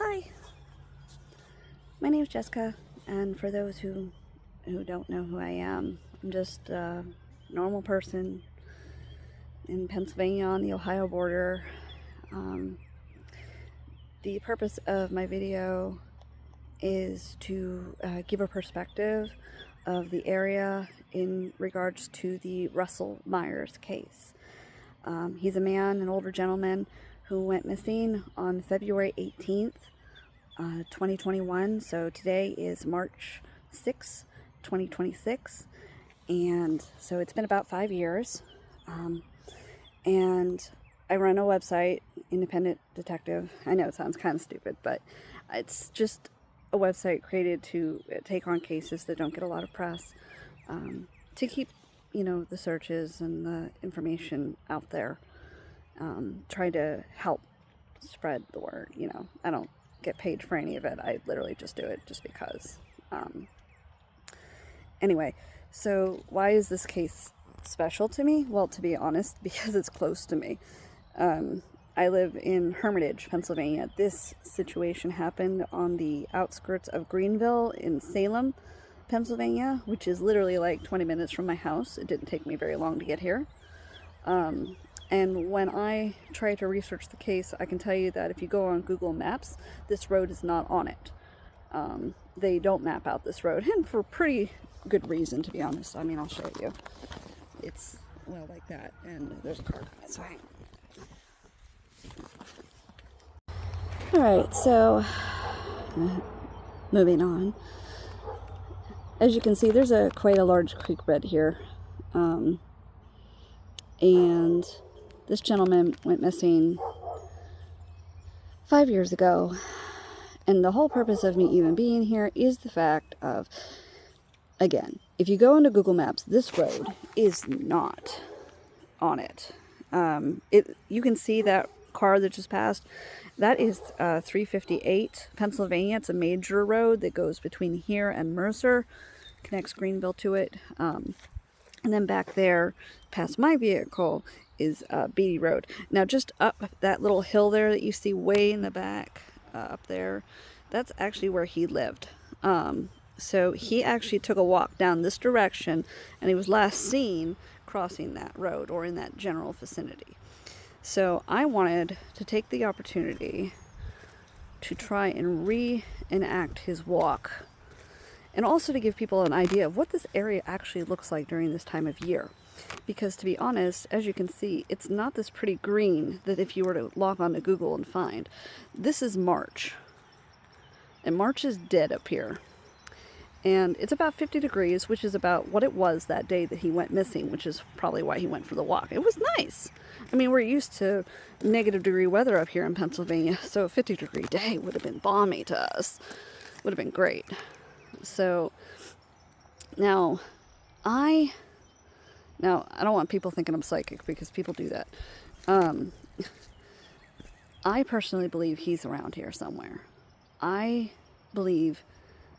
Hi, my name is Jessica, and for those who don't know who I am, I'm just a normal person in Pennsylvania on the Ohio border. Um, the purpose of my video is to give a perspective of the area in regards to the Russell Myers case. He's a man, an older gentleman, who went missing on February 18th, 2021. So today is March 6th, 2026. And so it's been about 5 years. And I run a website, Independent Detective. I know it sounds kind of stupid, but it's just a website created to take on cases that don't get a lot of press, to keep, the searches and the information out there. Try to help spread the word. I don't get paid for any of it. I literally just do it just because. Anyway, so why is this case special to me? Well, to be honest, because it's close to me. I live in Hermitage, Pennsylvania. This situation happened on the outskirts of Greenville in Salem, Pennsylvania, which is literally like 20 minutes from my house. It didn't take me very long to get here. And when I try to research the case, I can tell you that if you go on Google Maps, this road is not on it. They don't map out this road, and for pretty good reason, to be honest. I mean, I'll show you. It's, well, like that, and there's a car coming, so hang on. Alright, so, moving on. As you can see, there's quite a large creek bed here. And this gentleman went missing 5 years ago. And the whole purpose of me even being here is the fact of, again, if you go into Google Maps, this road is not on it. You can see that car that just passed. That is 358 Pennsylvania. It's a major road that goes between here and Mercer, connects Greenville to it. And then back there, past my vehicle, is Beatty Road. Now, just up that little hill there that you see way in the back, up there, that's actually where he lived. So he actually took a walk down this direction, and he was last seen crossing that road or in that general vicinity. So I wanted to take the opportunity to try and reenact his walk, and also to give people an idea of what this area actually looks like during this time of year. Because to be honest, as you can see, it's not this pretty green that if you were to log on to Google and find. This is March. And March is dead up here. And it's about 50 degrees, which is about what it was that day that he went missing, which is probably why he went for the walk. It was nice. I mean, we're used to negative-degree weather up here in Pennsylvania, so a 50-degree day would have been balmy to us. Would have been great. So, now, I don't want people thinking I'm psychic, because people do that. I personally believe he's around here somewhere. I believe,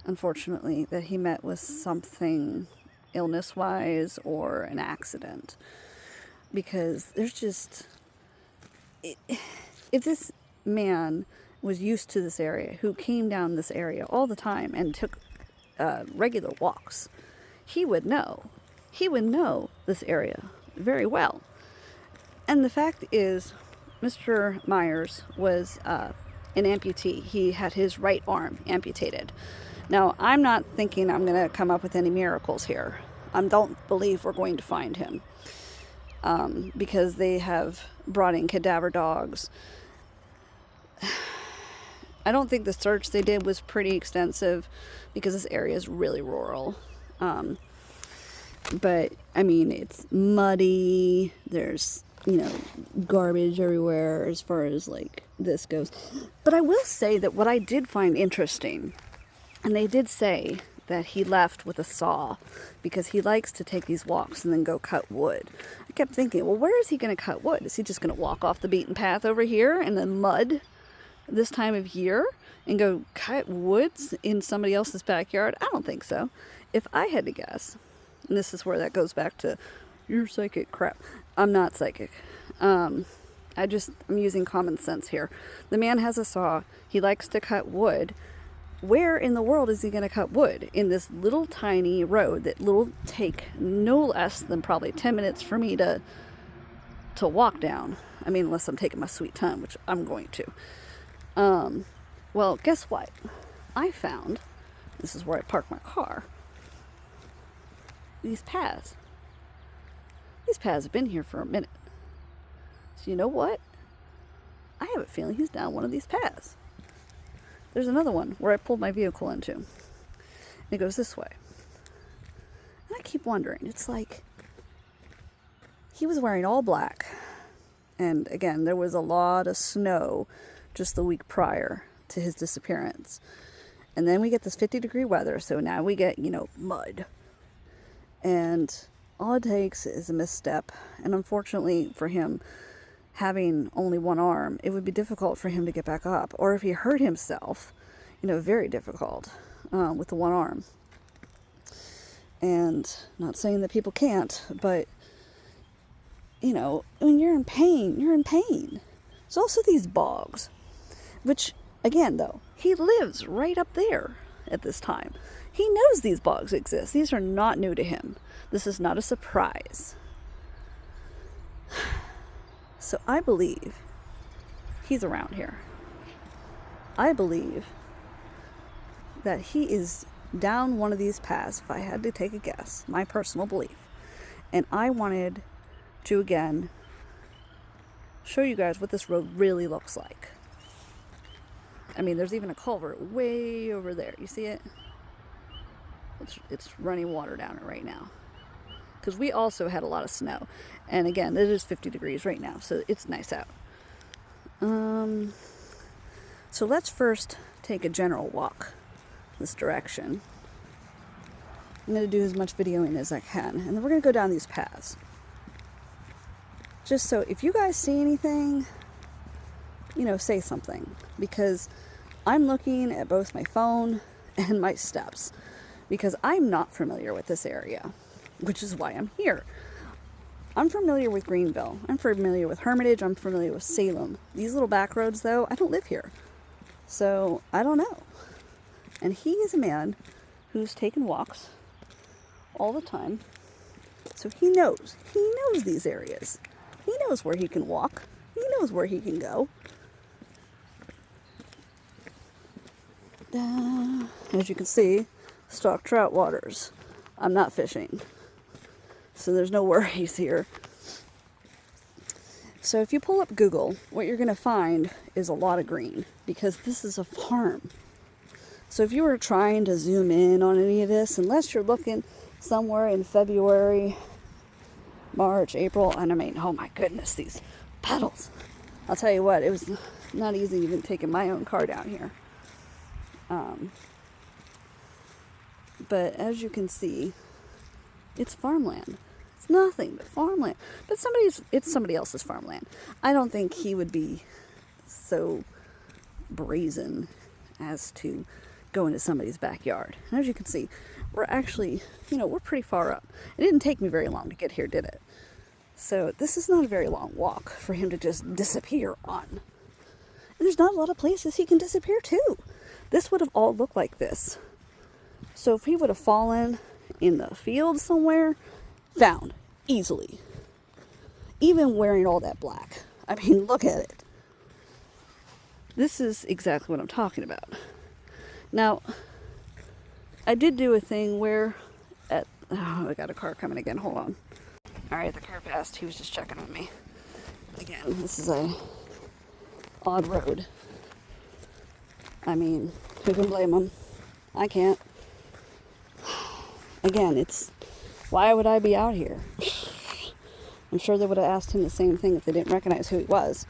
unfortunately, that he met with something illness-wise or an accident. Because there's just... If this man was used to this area, who came down this area all the time and took regular walks, he would know. He would know this area very well. And the fact is, Mr. Myers was an amputee. He had his right arm amputated. Now, I'm not thinking I'm going to come up with any miracles here. I don't believe we're going to find him. Because they have brought in cadaver dogs. I don't think the search they did was pretty extensive, because this area is really rural. But, I mean, it's muddy, there's, garbage everywhere as far as, like, this goes. But I will say that what I did find interesting, and they did say that he left with a saw, because he likes to take these walks and then go cut wood. I kept thinking, well, where is he going to cut wood? Is he just going to walk off the beaten path over here in the mud this time of year and go cut woods in somebody else's backyard? I don't think so. If I had to guess, and this is where that goes back to your psychic crap. I'm not psychic. I I'm using common sense here. The man has a saw. He likes to cut wood. Where in the world is he going to cut wood? In this little tiny road that will take no less than probably 10 minutes for me to walk down. I mean, unless I'm taking my sweet time, which I'm going to. Well, guess what? I found, this is where I park my car, these paths. These paths have been here for a minute. So you know what? I have a feeling he's down one of these paths. There's another one where I pulled my vehicle into. And it goes this way. And I keep wondering, it's like, he was wearing all black. And again, there was a lot of snow just the week prior to his disappearance. And then we get this 50-degree weather, so now we get, mud. And all it takes is a misstep. And unfortunately for him, having only one arm, it would be difficult for him to get back up. Or if he hurt himself, very difficult with the one arm. And not saying that people can't, but, when you're in pain, you're in pain. There's also these bogs, which, again, though, he lives right up there at this time. He knows these bogs exist. These are not new to him. This is not a surprise. So I believe he's around here. I believe that he is down one of these paths, if I had to take a guess, my personal belief. And I wanted to, again, show you guys what this road really looks like. I mean, there's even a culvert way over there. You see it? It's running water down it right now. Because we also had a lot of snow. And again, it is 50 degrees right now, so it's nice out. So let's first take a general walk this direction. I'm going to do as much videoing as I can. And then we're going to go down these paths. Just so if you guys see anything, say something. Because I'm looking at both my phone and my steps. Because I'm not familiar with this area, which is why I'm here. I'm familiar with Greenville. I'm familiar with Hermitage. I'm familiar with Salem. These little back roads, though, I don't live here. So I don't know. And he is a man who's taken walks all the time. So he knows. He knows these areas. He knows where he can walk. He knows where he can go. As you can see, stock trout waters. I'm not fishing. So there's no worries here. So if you pull up Google, what you're going to find is a lot of green. Because this is a farm. So if you were trying to zoom in on any of this, unless you're looking somewhere in February, March, April, and I mean, oh my goodness, these puddles. I'll tell you what, it was not easy even taking my own car down here. But as you can see, it's farmland. It's nothing but farmland. But it's somebody else's farmland. I don't think he would be so brazen as to go into somebody's backyard. And as you can see, we're actually, we're pretty far up. It didn't take me very long to get here, did it? So this is not a very long walk for him to just disappear on. And there's not a lot of places he can disappear to. This would have all looked like this. So if he would have fallen in the field somewhere, found easily. Even wearing all that black. I mean, look at it. This is exactly what I'm talking about. Now, I did do a thing where I got a car coming again. Hold on. All right, the car passed. He was just checking on me. Again, this is a odd road. I mean, who can blame him? I can't. Again, why would I be out here? I'm sure they would have asked him the same thing if they didn't recognize who he was.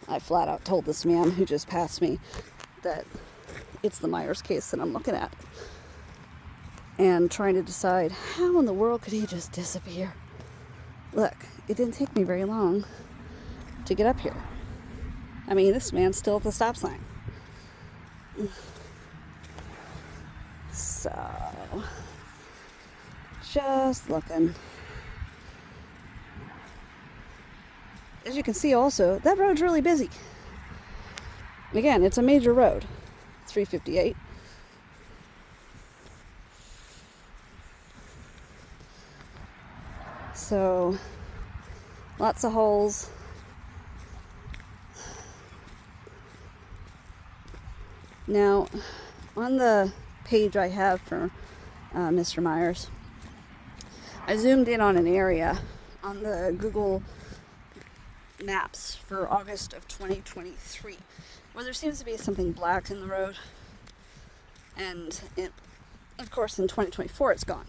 I flat out told this man who just passed me that it's the Myers case that I'm looking at. And trying to decide how in the world could he just disappear? Look, it didn't take me very long to get up here. I mean, this man's still at the stop sign. So, just looking. as you can see also, that road's really busy. Again, it's a major road, 358. So, lots of holes. Now, on the page I have for Mr. Myers, I zoomed in on an area on the Google Maps for August of 2023, where there seems to be something black in the road. And of course, in 2024, it's gone.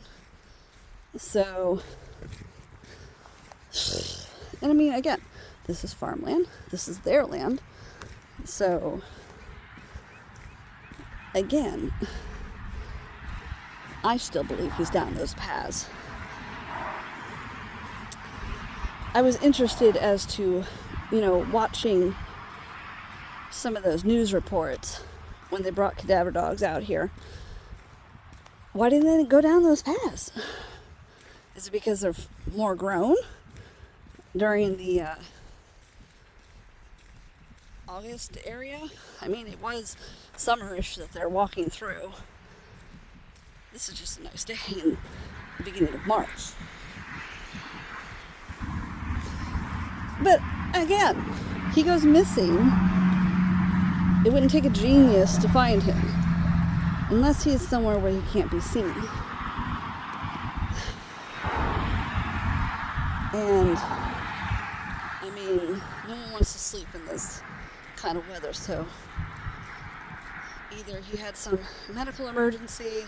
So, and I mean, again, this is farmland. This is their land. So, again, I still believe he's down those paths. I was interested as to, watching some of those news reports when they brought cadaver dogs out here. Why didn't they go down those paths? Is it because they're more grown during the August area? I mean, it was summerish that they're walking through. This is just a nice day in the beginning of March. But again, he goes missing. It wouldn't take a genius to find him, unless he's somewhere where he can't be seen. And I mean, no one wants to sleep in this kind of weather, so either he had some medical emergency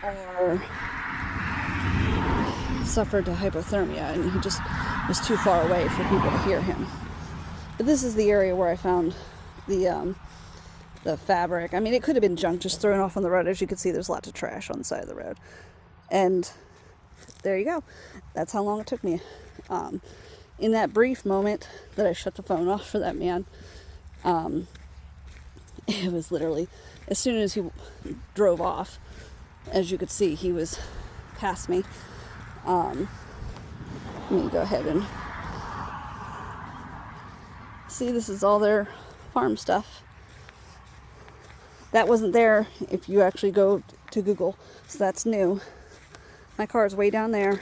or suffered a hypothermia and he just was too far away for people to hear him. But this is the area where I found the fabric. I mean, it could have been junk just thrown off on the road. As you can see, there's lots of trash on the side of the road. And there you go. That's how long it took me. In that brief moment that I shut the phone off for that man, it was literally, as soon as he drove off, as you could see, he was past me. Let me go ahead and see, this is all their farm stuff. That wasn't there if you actually go to Google, so that's new. My car is way down there.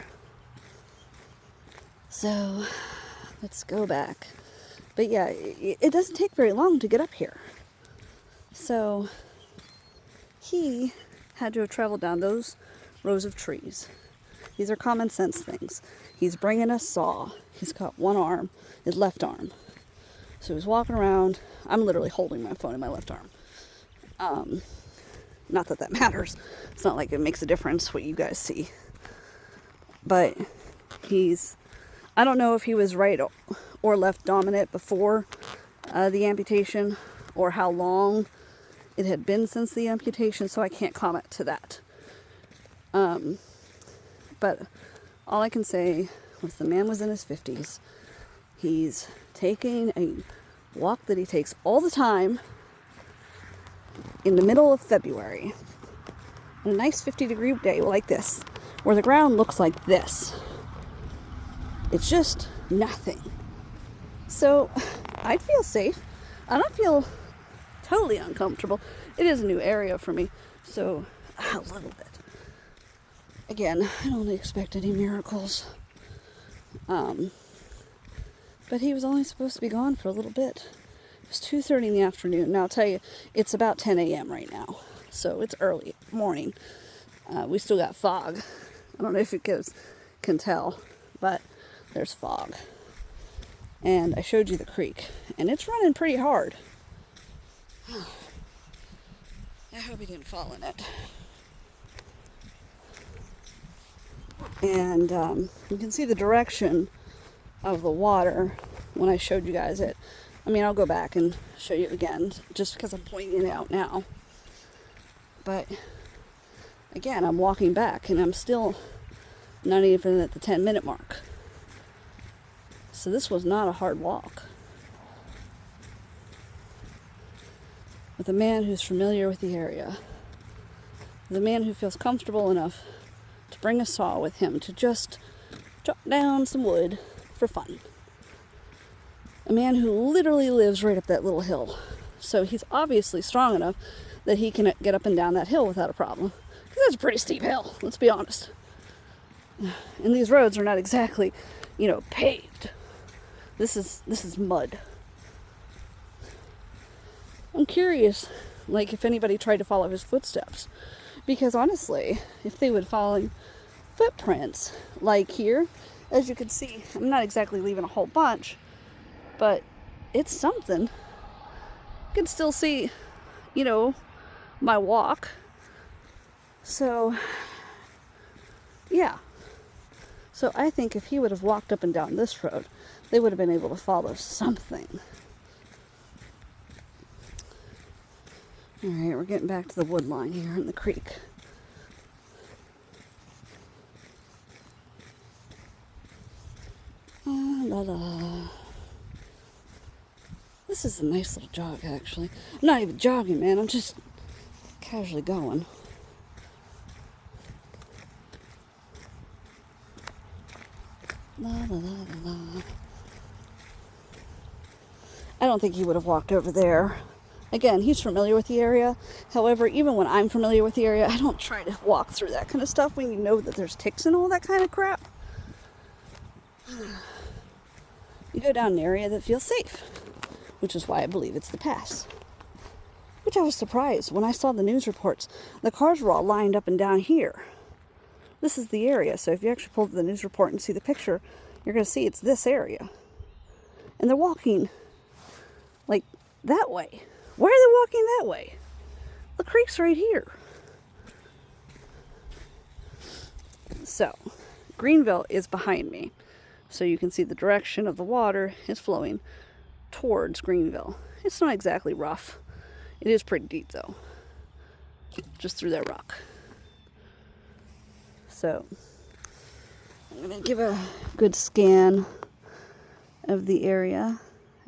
So, let's go back. But yeah, it doesn't take very long to get up here. So, he had to have traveled down those rows of trees. These are common sense things. He's bringing a saw. He's got one arm, his left arm. So he's walking around. I'm literally holding my phone in my left arm. Not that that matters. It's not like it makes a difference what you guys see. But I don't know if he was right or left dominant before the amputation, or how long it had been since the amputation, so I can't comment to that. But all I can say was the man was in his 50s. He's taking a walk that he takes all the time in the middle of February. On a nice 50-degree day like this, where the ground looks like this. It's just nothing. So, I'd feel safe. I don't feel totally uncomfortable. It is a new area for me, so a little bit. Again, I don't expect any miracles. But he was only supposed to be gone for a little bit. It was 2:30 in the afternoon. Now, I'll tell you, it's about 10 a.m. right now. So, it's early morning. We still got fog. I don't know if you guys can tell, but there's fog. And I showed you the creek, and it's running pretty hard. I hope he didn't fall in it. And you can see the direction of the water when I showed you guys it. I mean, I'll go back and show you again, just because I'm pointing it out now. But again, I'm walking back, and I'm still not even at the 10-minute mark. So this was not a hard walk. With a man who's familiar with the area. With a man who feels comfortable enough to bring a saw with him to just chop down some wood for fun. A man who literally lives right up that little hill. So he's obviously strong enough that he can get up and down that hill without a problem. Because that's a pretty steep hill, let's be honest. And these roads are not exactly, paved. This is mud. I'm curious, if anybody tried to follow his footsteps. Because honestly, if they would follow footprints, like here, as you can see, I'm not exactly leaving a whole bunch, but it's something. You can still see, my walk. So, yeah. So I think if he would have walked up and down this road, they would have been able to follow something. All right, we're getting back to the wood line here in the creek. La la. This is a nice little jog, actually. I'm not even jogging, man. I'm just casually going. La la la la la. I don't think he would have walked over there. Again, he's familiar with the area. However, even when I'm familiar with the area, I don't try to walk through that kind of stuff when you know that there's ticks and all that kind of crap. You go down an area that feels safe, which is why I believe it's the pass. Which I was surprised when I saw the news reports. The cars were all lined up and down here. This is the area, so if you actually pull up the news report and see the picture, you're going to see it's this area. And they're walking, that way. Why are they walking that way? The creek's right here. So, Greenville is behind me. So you can see the direction of the water is flowing towards Greenville. It's not exactly rough. It is pretty deep though. Just through that rock. So, I'm going to give a good scan of the area.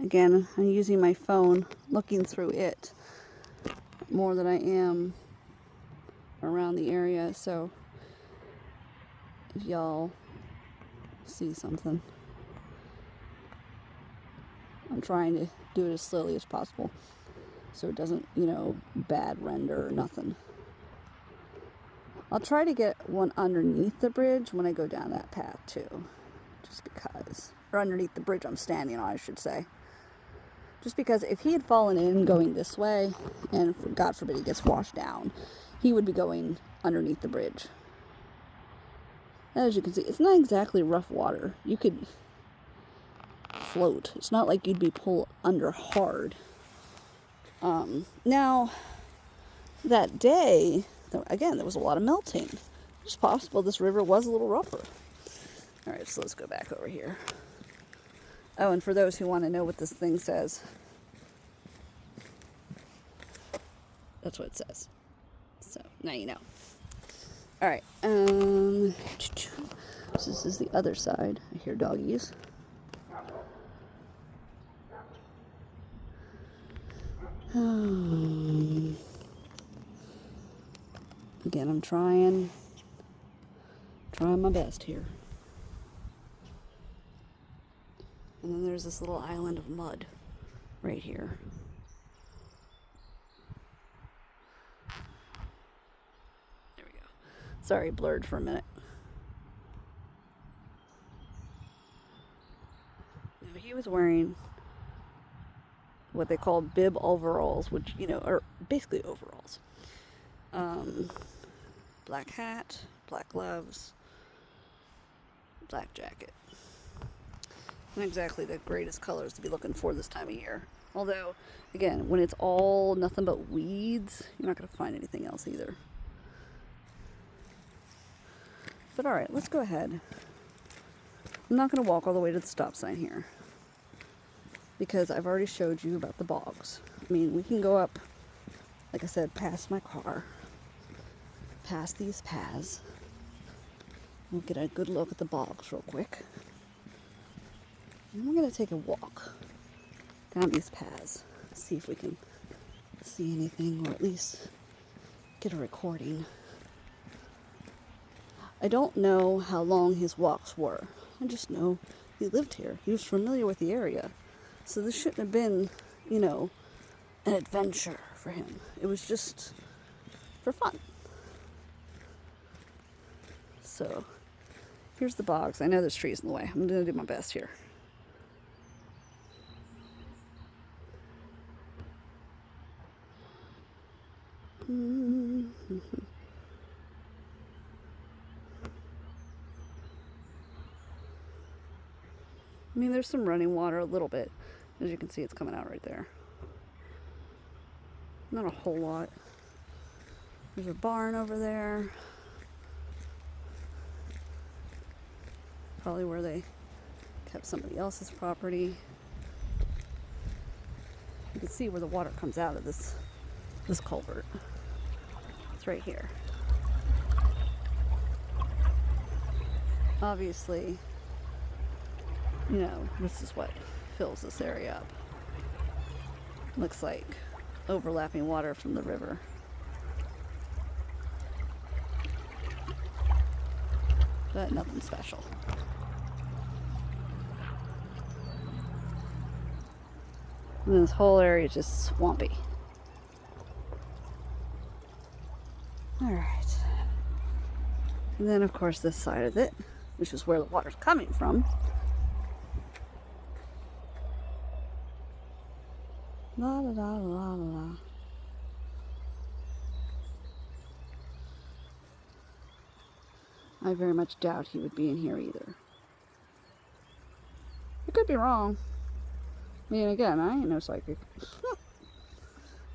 Again, I'm using my phone, looking through it more than I am around the area. So, if y'all see something, I'm trying to do it as slowly as possible so it doesn't, bad render or nothing. I'll try to get one underneath the bridge when I go down that path too, just because, or underneath the bridge I'm standing on, I should say. Just because if he had fallen in going this way, and God forbid he gets washed down, he would be going underneath the bridge. As you can see, it's not exactly rough water. You could float. It's not like you'd be pulled under hard. Now, that day, again, there was a lot of melting. It's possible this river was a little rougher. All right, so let's go back over here. Oh, and for those who want to know what this thing says, that's what it says. So, now you know. All right, so this is the other side. I hear doggies. Again, I'm trying my best here. And then there's this little island of mud right here. There we go. Sorry, blurred for a minute. Now, he was wearing what they call bib overalls, which, are basically overalls. Black hat, black gloves, black jacket. Not exactly the greatest colors to be looking for this time of year. Although, again, when it's all nothing but weeds, you're not going to find anything else either. But alright, let's go ahead. I'm not going to walk all the way to the stop sign here, because I've already showed you about the bogs. I mean, we can go up, like I said, past my car, past these paths. We'll get a good look at the bogs real quick. And we're going to take a walk down these paths, see if we can see anything, or at least get a recording. I don't know how long his walks were. I just know he lived here. He was familiar with the area. So this shouldn't have been, you know, an adventure for him. It was just for fun. So here's the bogs. I know there's trees in the way. I'm going to do my best here. I mean, there's some running water a little bit. As you can see, it's coming out right there. Not a whole lot. There's a barn over there. Probably where they kept somebody else's property. You can see where the water comes out of this culvert. It's right here. Obviously, you know, this is what fills this area up. Looks like overlapping water from the river. But nothing special. And this whole area is just swampy. Alright. And then, of course, this side of it, which is where the water's coming from. La la la la la la. I very much doubt he would be in here either. I could be wrong. I mean, again, I ain't no psychic.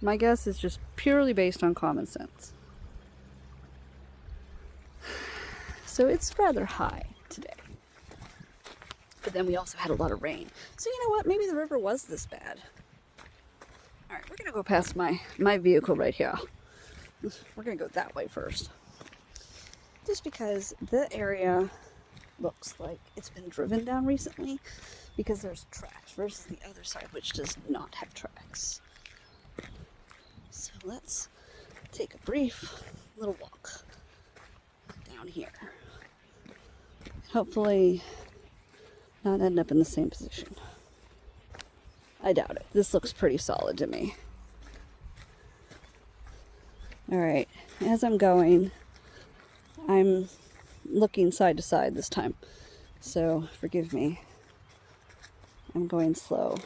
My guess is just purely based on common sense. So it's rather high today. But then we also had a lot of rain. So you know what? Maybe the river was this bad. Alright, we're going to go past my vehicle right here. We're going to go that way first. Just because the area looks like it's been driven down recently because there's tracks versus the other side which does not have tracks. So let's take a brief little walk down here. Hopefully not end up in the same position. I doubt it. This looks pretty solid to me. Alright, as I'm going, I'm looking side to side this time, so forgive me. I'm going slow.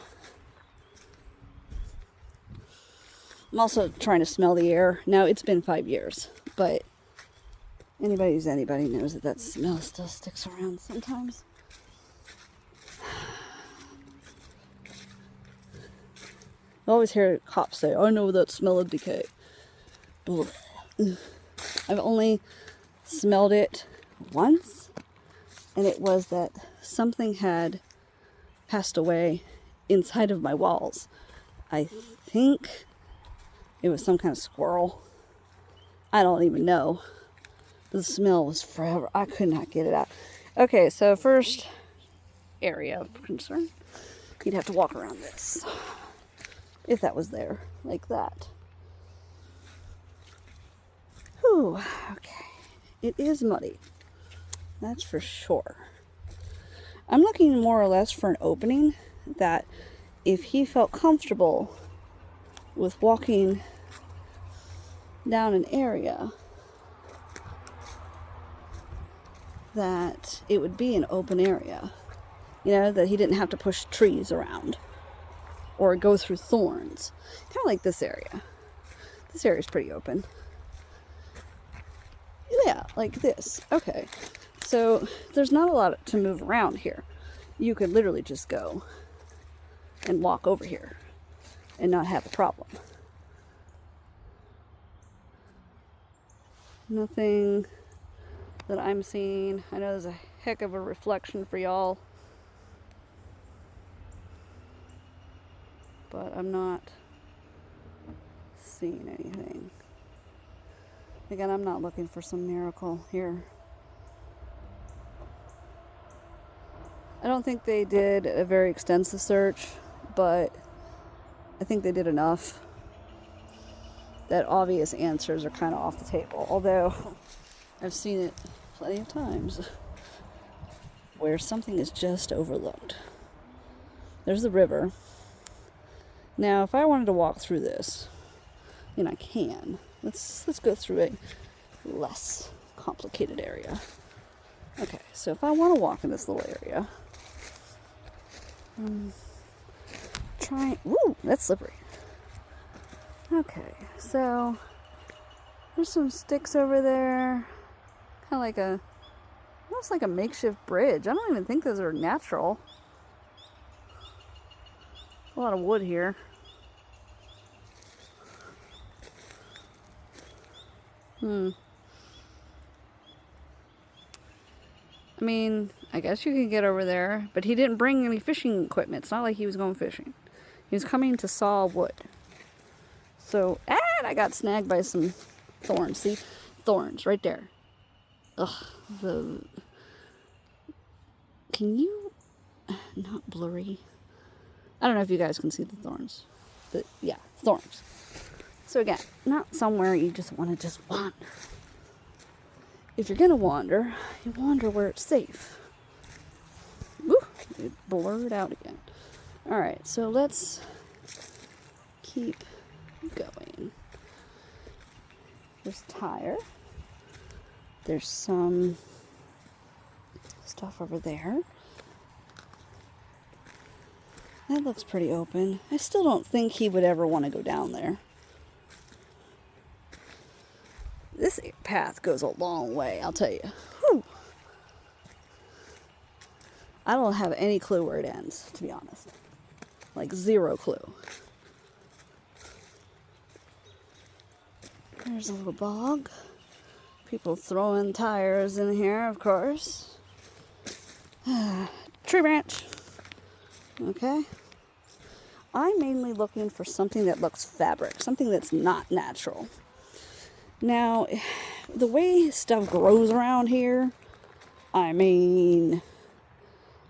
I'm also trying to smell the air. Now, it's been 5 years, but anybody who's anybody knows that smell still sticks around sometimes. I always hear cops say, I know that smell of decay. I've only smelled it once, and it was that something had passed away inside of my walls. I think it was some kind of squirrel. I don't even know. The smell was forever. I could not get it out. Okay, so first area of concern, you'd have to walk around this. If that was there, like that. Whew, okay. It is muddy. That's for sure. I'm looking more or less for an opening that if he felt comfortable with walking down an area, that it would be an open area. You know, that he didn't have to push trees around or go through thorns. Kind of like this area. This area is pretty open. Yeah, like this. Okay. So there's not a lot to move around here. You could literally just go and walk over here and not have a problem. Nothing that I'm seeing. I know there's a heck of a reflection for y'all, but I'm not seeing anything. Again, I'm not looking for some miracle here. I don't think they did a very extensive search, but I think they did enough that obvious answers are kind of off the table. Although I've seen it plenty of times where something is just overlooked. There's the river. Now, if I wanted to walk through this, and I can, let's go through a less complicated area. Okay, so if I want to walk in this little area, woo, that's slippery. Okay, so there's some sticks over there, kind of like almost like a makeshift bridge. I don't even think those are natural. A lot of wood here. I mean, I guess you can get over there, but he didn't bring any fishing equipment. It's not like he was going fishing. He was coming to saw wood. So, and I got snagged by some thorns. See? Thorns right there. Ugh. Can you... Not blurry. I don't know if you guys can see the thorns. But yeah, thorns. So again, not somewhere you just want to just wander. If you're going to wander, you wander where it's safe. Woo! It blurred out again. Alright, so let's keep going. There's a tire. There's some stuff over there. That looks pretty open. I still don't think he would ever want to go down there. This path goes a long way, I'll tell you. Whew. I don't have any clue where it ends, to be honest. Like, zero clue. There's a little bog. People throwing tires in here, of course. Tree branch. Okay. I'm mainly looking for something that looks fabric, something that's not natural. Now, the way stuff grows around here, I mean,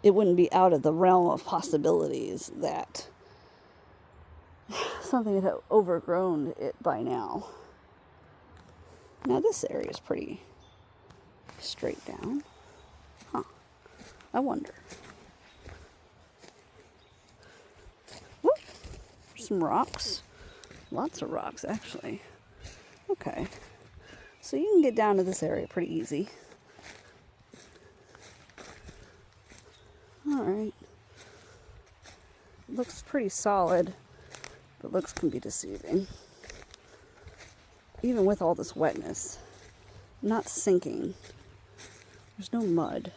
it wouldn't be out of the realm of possibilities that something had overgrown it by now. Now, this area is pretty straight down. Huh. I wonder. Whoop. Some rocks. Lots of rocks, actually. Okay. So you can get down to this area pretty easy. Alright. Looks pretty solid, but looks can be deceiving. Even with all this wetness. Not sinking. There's no mud.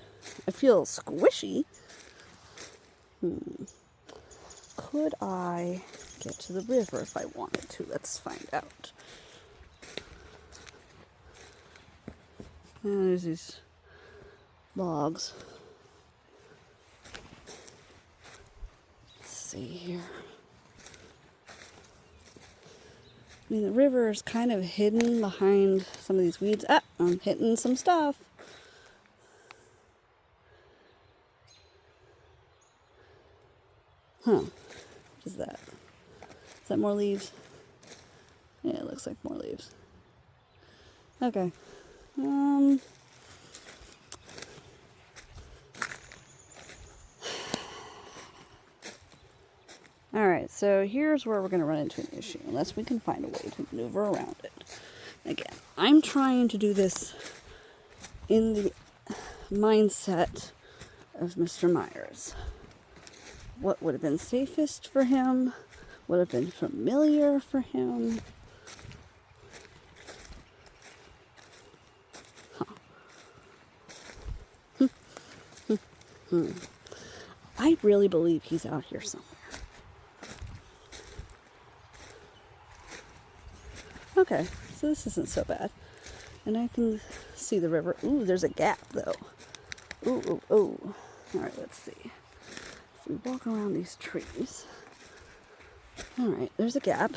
I feel squishy. Could I get to the river if I wanted to? Let's find out. And there's these logs. Let's see here. I mean, the river is kind of hidden behind some of these weeds. Ah, I'm hitting some stuff. Huh. What is that? Is that more leaves? Yeah, it looks like more leaves. Okay. Alright, so here's where we're going to run into an issue, unless we can find a way to maneuver around it. Again, I'm trying to do this in the mindset of Mr. Myers. What would have been safest for him? Would have been familiar for him? I really believe he's out here somewhere. Okay, so this isn't so bad. And I can see the river. Ooh, there's a gap, though. Ooh, ooh, ooh. Alright, let's see. If we walk around these trees. Alright, there's a gap.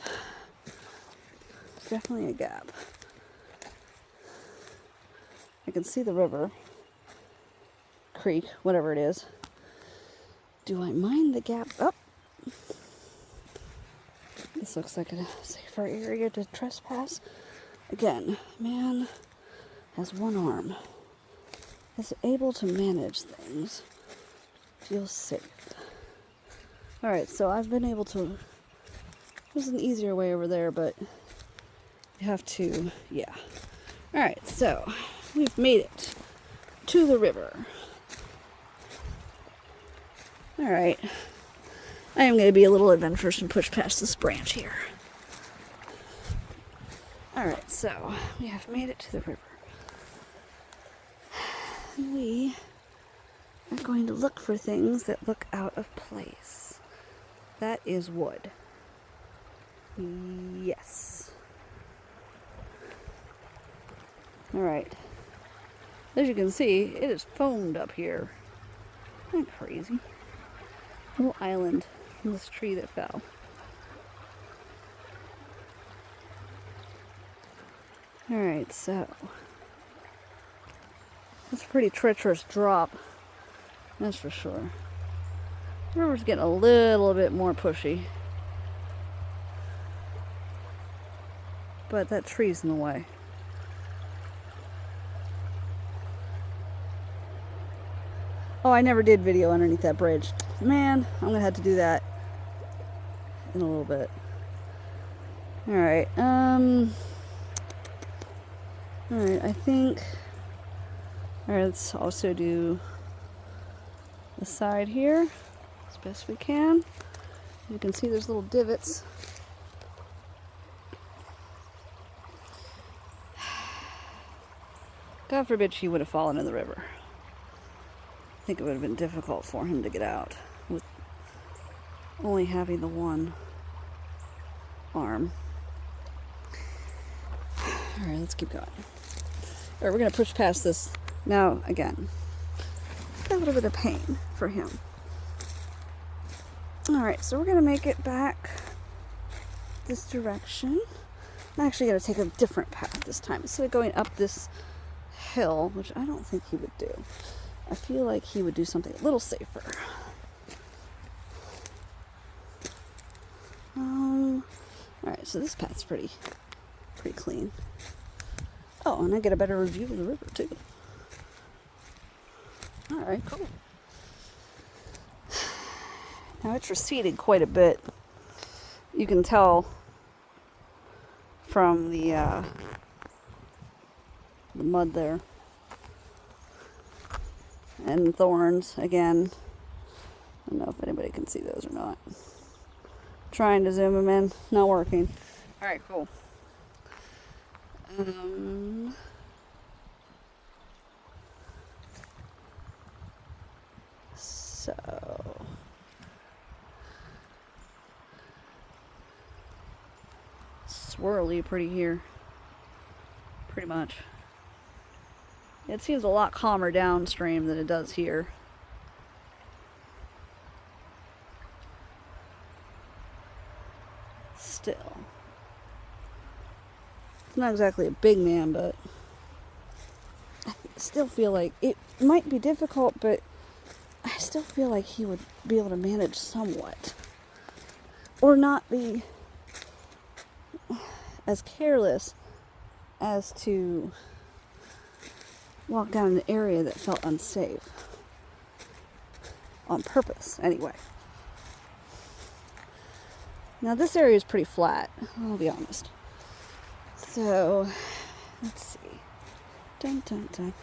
There's definitely a gap. I can see the river. Creek, whatever it is. Do I mind the gap? Oh! This looks like a safer area to trespass. Again, man has one arm. Is able to manage things. Feels safe. Alright, so I've been able to There's an easier way over there, but you have to, yeah. Alright, so we've made it to the river. Alright. I am going to be a little adventurous and push past this branch here. Alright, so we have made it to the river. We are going to look for things that look out of place. That is wood. Yes. Alright. As you can see, it is foamed up here. Isn't that crazy? A little island from this tree that fell. Alright, so it's a pretty treacherous drop, that's for sure. The river's getting a little bit more pushy, but that tree's in the way. Oh, I never did video underneath that bridge. Man, I'm gonna have to do that in a little bit. Alright, alright, I think... Alright, let's also do the side here as best we can. You can see there's little divots. God forbid she would have fallen in the river. I think it would have been difficult for him to get out with only having the one arm. Alright, let's keep going. Alright, we're going to push past this. Now, again, a little bit of pain for him. Alright, so we're going to make it back this direction. I'm actually going to take a different path this time. Instead of going up this hill, which I don't think he would do. I feel like he would do something a little safer. Alright, so this path's pretty clean. Oh, and I get a better view of the river too. Alright, cool. Now it's receded quite a bit. You can tell from the mud there. And thorns, again. I don't know if anybody can see those or not. Trying to zoom them in, not working. Alright, cool. So swirly pretty here. Pretty much. It seems a lot calmer downstream than it does here. Still. It's not exactly a big man, but I still feel like it might be difficult, but I still feel like he would be able to manage somewhat. Or not be as careless as to walk down an area that felt unsafe. On purpose, anyway. Now this area is pretty flat, I'll be honest. So, let's see. Dun, dun, dun.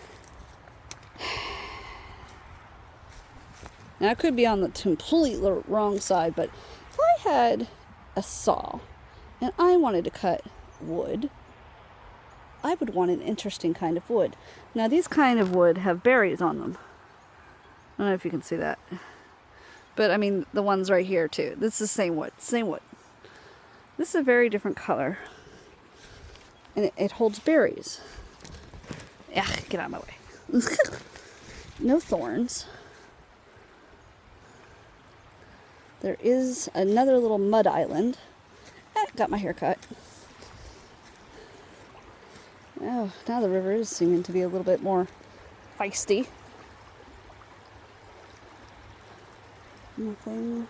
Now I could be on the completely wrong side, but if I had a saw and I wanted to cut wood, I would want an interesting kind of wood. Now these kind of wood have berries on them. I don't know if you can see that. But I mean the ones right here too. This is the same wood. Same wood. This is a very different color. And it holds berries. Yeah, get out of my way. No thorns. There is another little mud island. Got my hair cut. Oh, now the river is seeming to be a little bit more feisty. Nothing.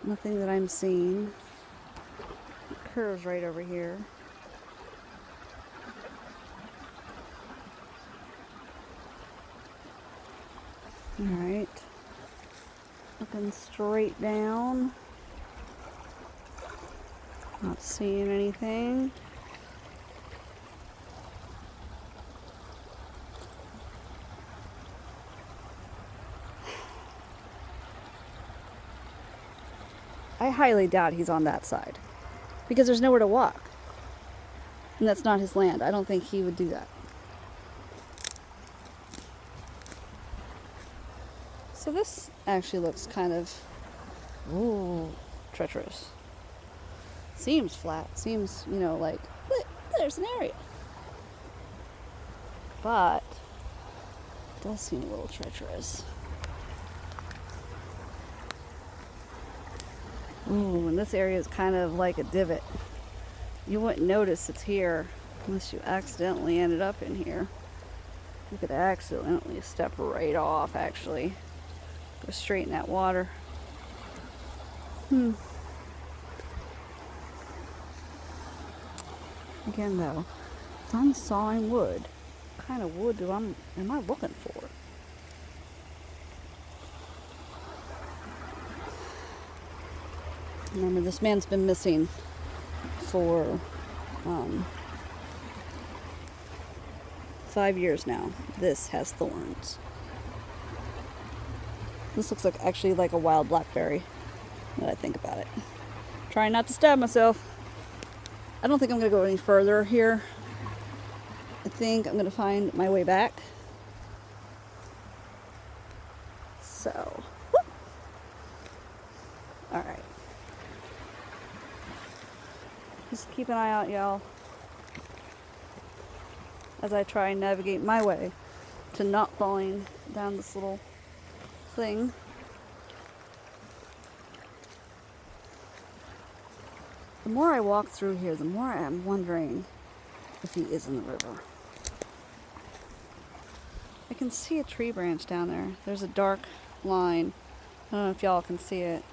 Nothing that I'm seeing. It curves right over here. Alright. Looking straight down. Not seeing anything. I highly doubt he's on that side because there's nowhere to walk. And that's not his land. I don't think he would do that. So this actually looks kind of, ooh, treacherous. Seems flat. Seems, you know, like, look, there's an area. But it does seem a little treacherous. Ooh, and this area is kind of like a divot. You wouldn't notice it's here unless you accidentally ended up in here. You could accidentally step right off, actually. Go straight in that water. Again, though, if I'm sawing wood, what kind of wood am I looking for? Remember, this man's been missing for 5 years now. This has thorns. This looks like actually like a wild blackberry, when I think about it. Trying not to stab myself. I don't think I'm going to go any further here. I think I'm going to find my way back. So, whoop. All right. Just keep an eye out, y'all, as I try and navigate my way to not falling down this little thing. The more I walk through here, the more I'm wondering if he is in the river. I can see a tree branch down there. There's a dark line. I don't know if y'all can see it.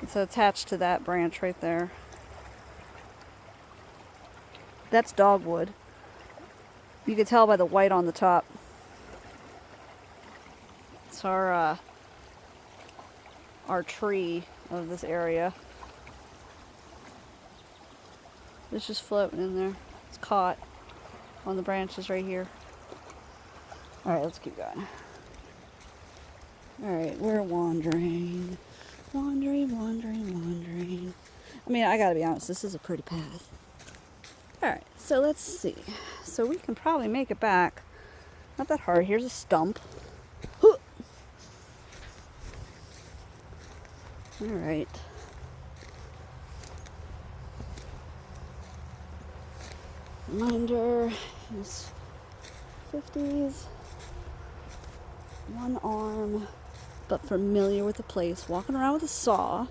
It's attached to that branch right there. That's dogwood. You can tell by the white on the top. It's our tree of this area. It's just floating in there. It's caught on the branches right here. Alright, let's keep going. Alright, we're wandering. Wandering. I mean, I gotta be honest, this is a pretty path. Alright, so let's see. So we can probably make it back. Not that hard. Here's a stump. Alright. Reminder is 50s. One arm, but familiar with the place. Walking around with a saw.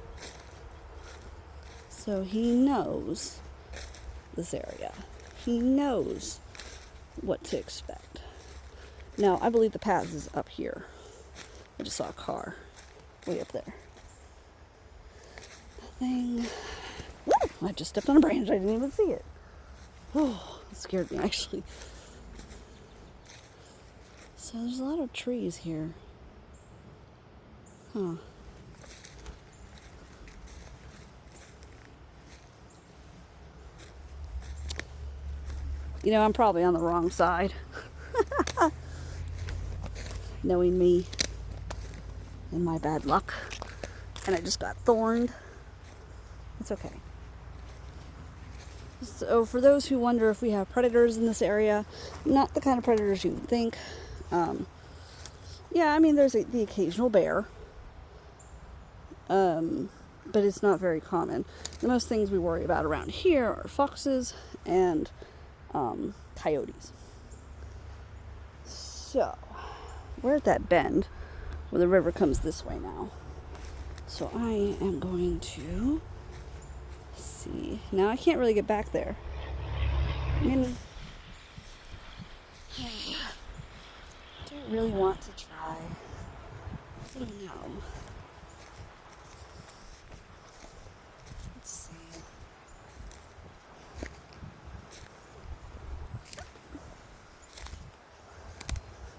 So he knows this area. He knows what to expect. Now, I believe the path is up here. I just saw a car way up there. Nothing. I just stepped on a branch. I didn't even see it. Oh, it scared me, actually. So there's a lot of trees here. Huh. You know, I'm probably on the wrong side. Knowing me and my bad luck. And I just got thorned. It's okay. So for those who wonder if we have predators in this area, not the kind of predators you would think. Yeah, I mean, there's the occasional bear. But it's not very common. The most things we worry about around here are foxes and coyotes. So, we're at that bend where the river comes this way now. So I am going to see. Now I can't really get back there. I mean, do I really want to try? I don't know. Let's see.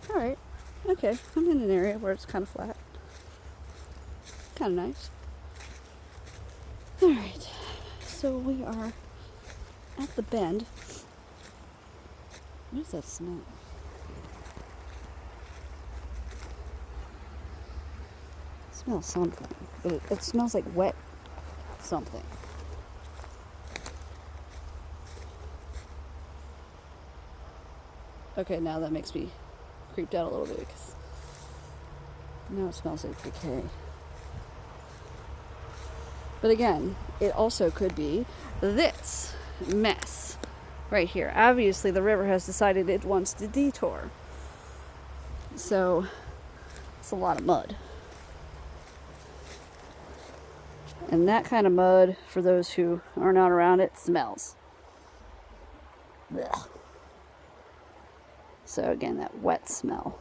Alright. Okay. I'm in an area where it's kind of flat. kind of nice. Alright, so we are at the bend. What does that smell? It smells something, but it smells like wet something. Okay, now that makes me creeped out a little bit because now it smells like decay. But again, it also could be this mess right here. Obviously, the river has decided it wants to detour. So, it's a lot of mud. And that kind of mud, for those who are not around it, smells. Ugh. So again, that wet smell.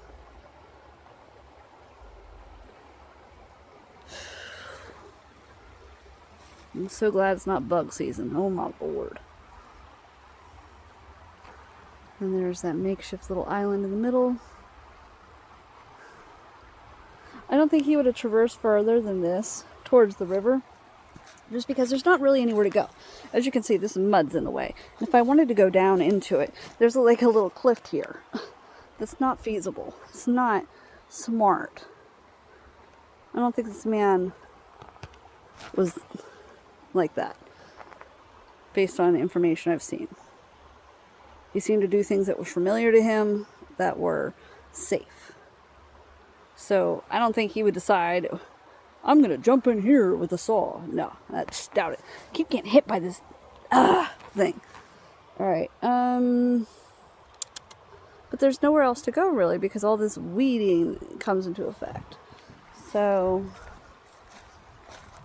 I'm so glad it's not bug season. Oh my lord. And there's that makeshift little island in the middle. I don't think he would have traversed further than this towards the river, just because there's not really anywhere to go. As you can see, this mud's in the way. And if I wanted to go down into it, there's like a little cliff here. That's not feasible. It's not smart. I don't think this man was like that, based on the information I've seen. He seemed to do things that were familiar to him, that were safe. So I don't think he would decide, I'm going to jump in here with a saw. No, I just doubt it. I keep getting hit by this thing. Alright, but there's nowhere else to go really, because all this weeding comes into effect. So,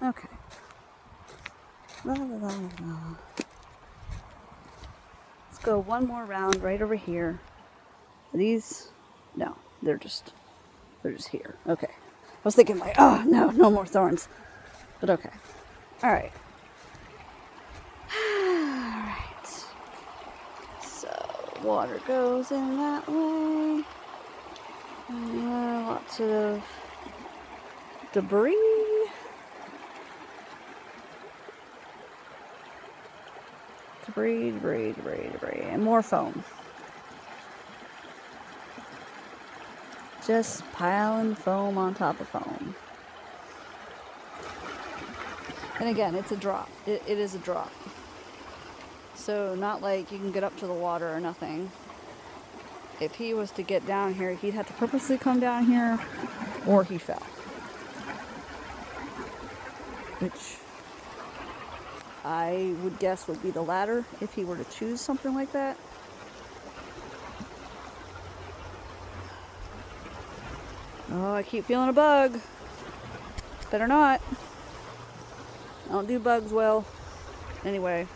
okay. La, la, la, la. Let's go one more round right over here. These, no, they're just here. Okay. I was thinking like, oh no, no more thorns. But okay. Alright. Alright. So, water goes in that way. Lots of debris. Debris. And more foam. Just piling foam on top of foam. And again, it's a drop. It is a drop. So not like you can get up to the water or nothing. If he was to get down here, he'd have to purposely come down here, or he fell. Which I would guess would be the latter if he were to choose something like that. Oh, I keep feeling a bug. Better not. I don't do bugs well. Anyway.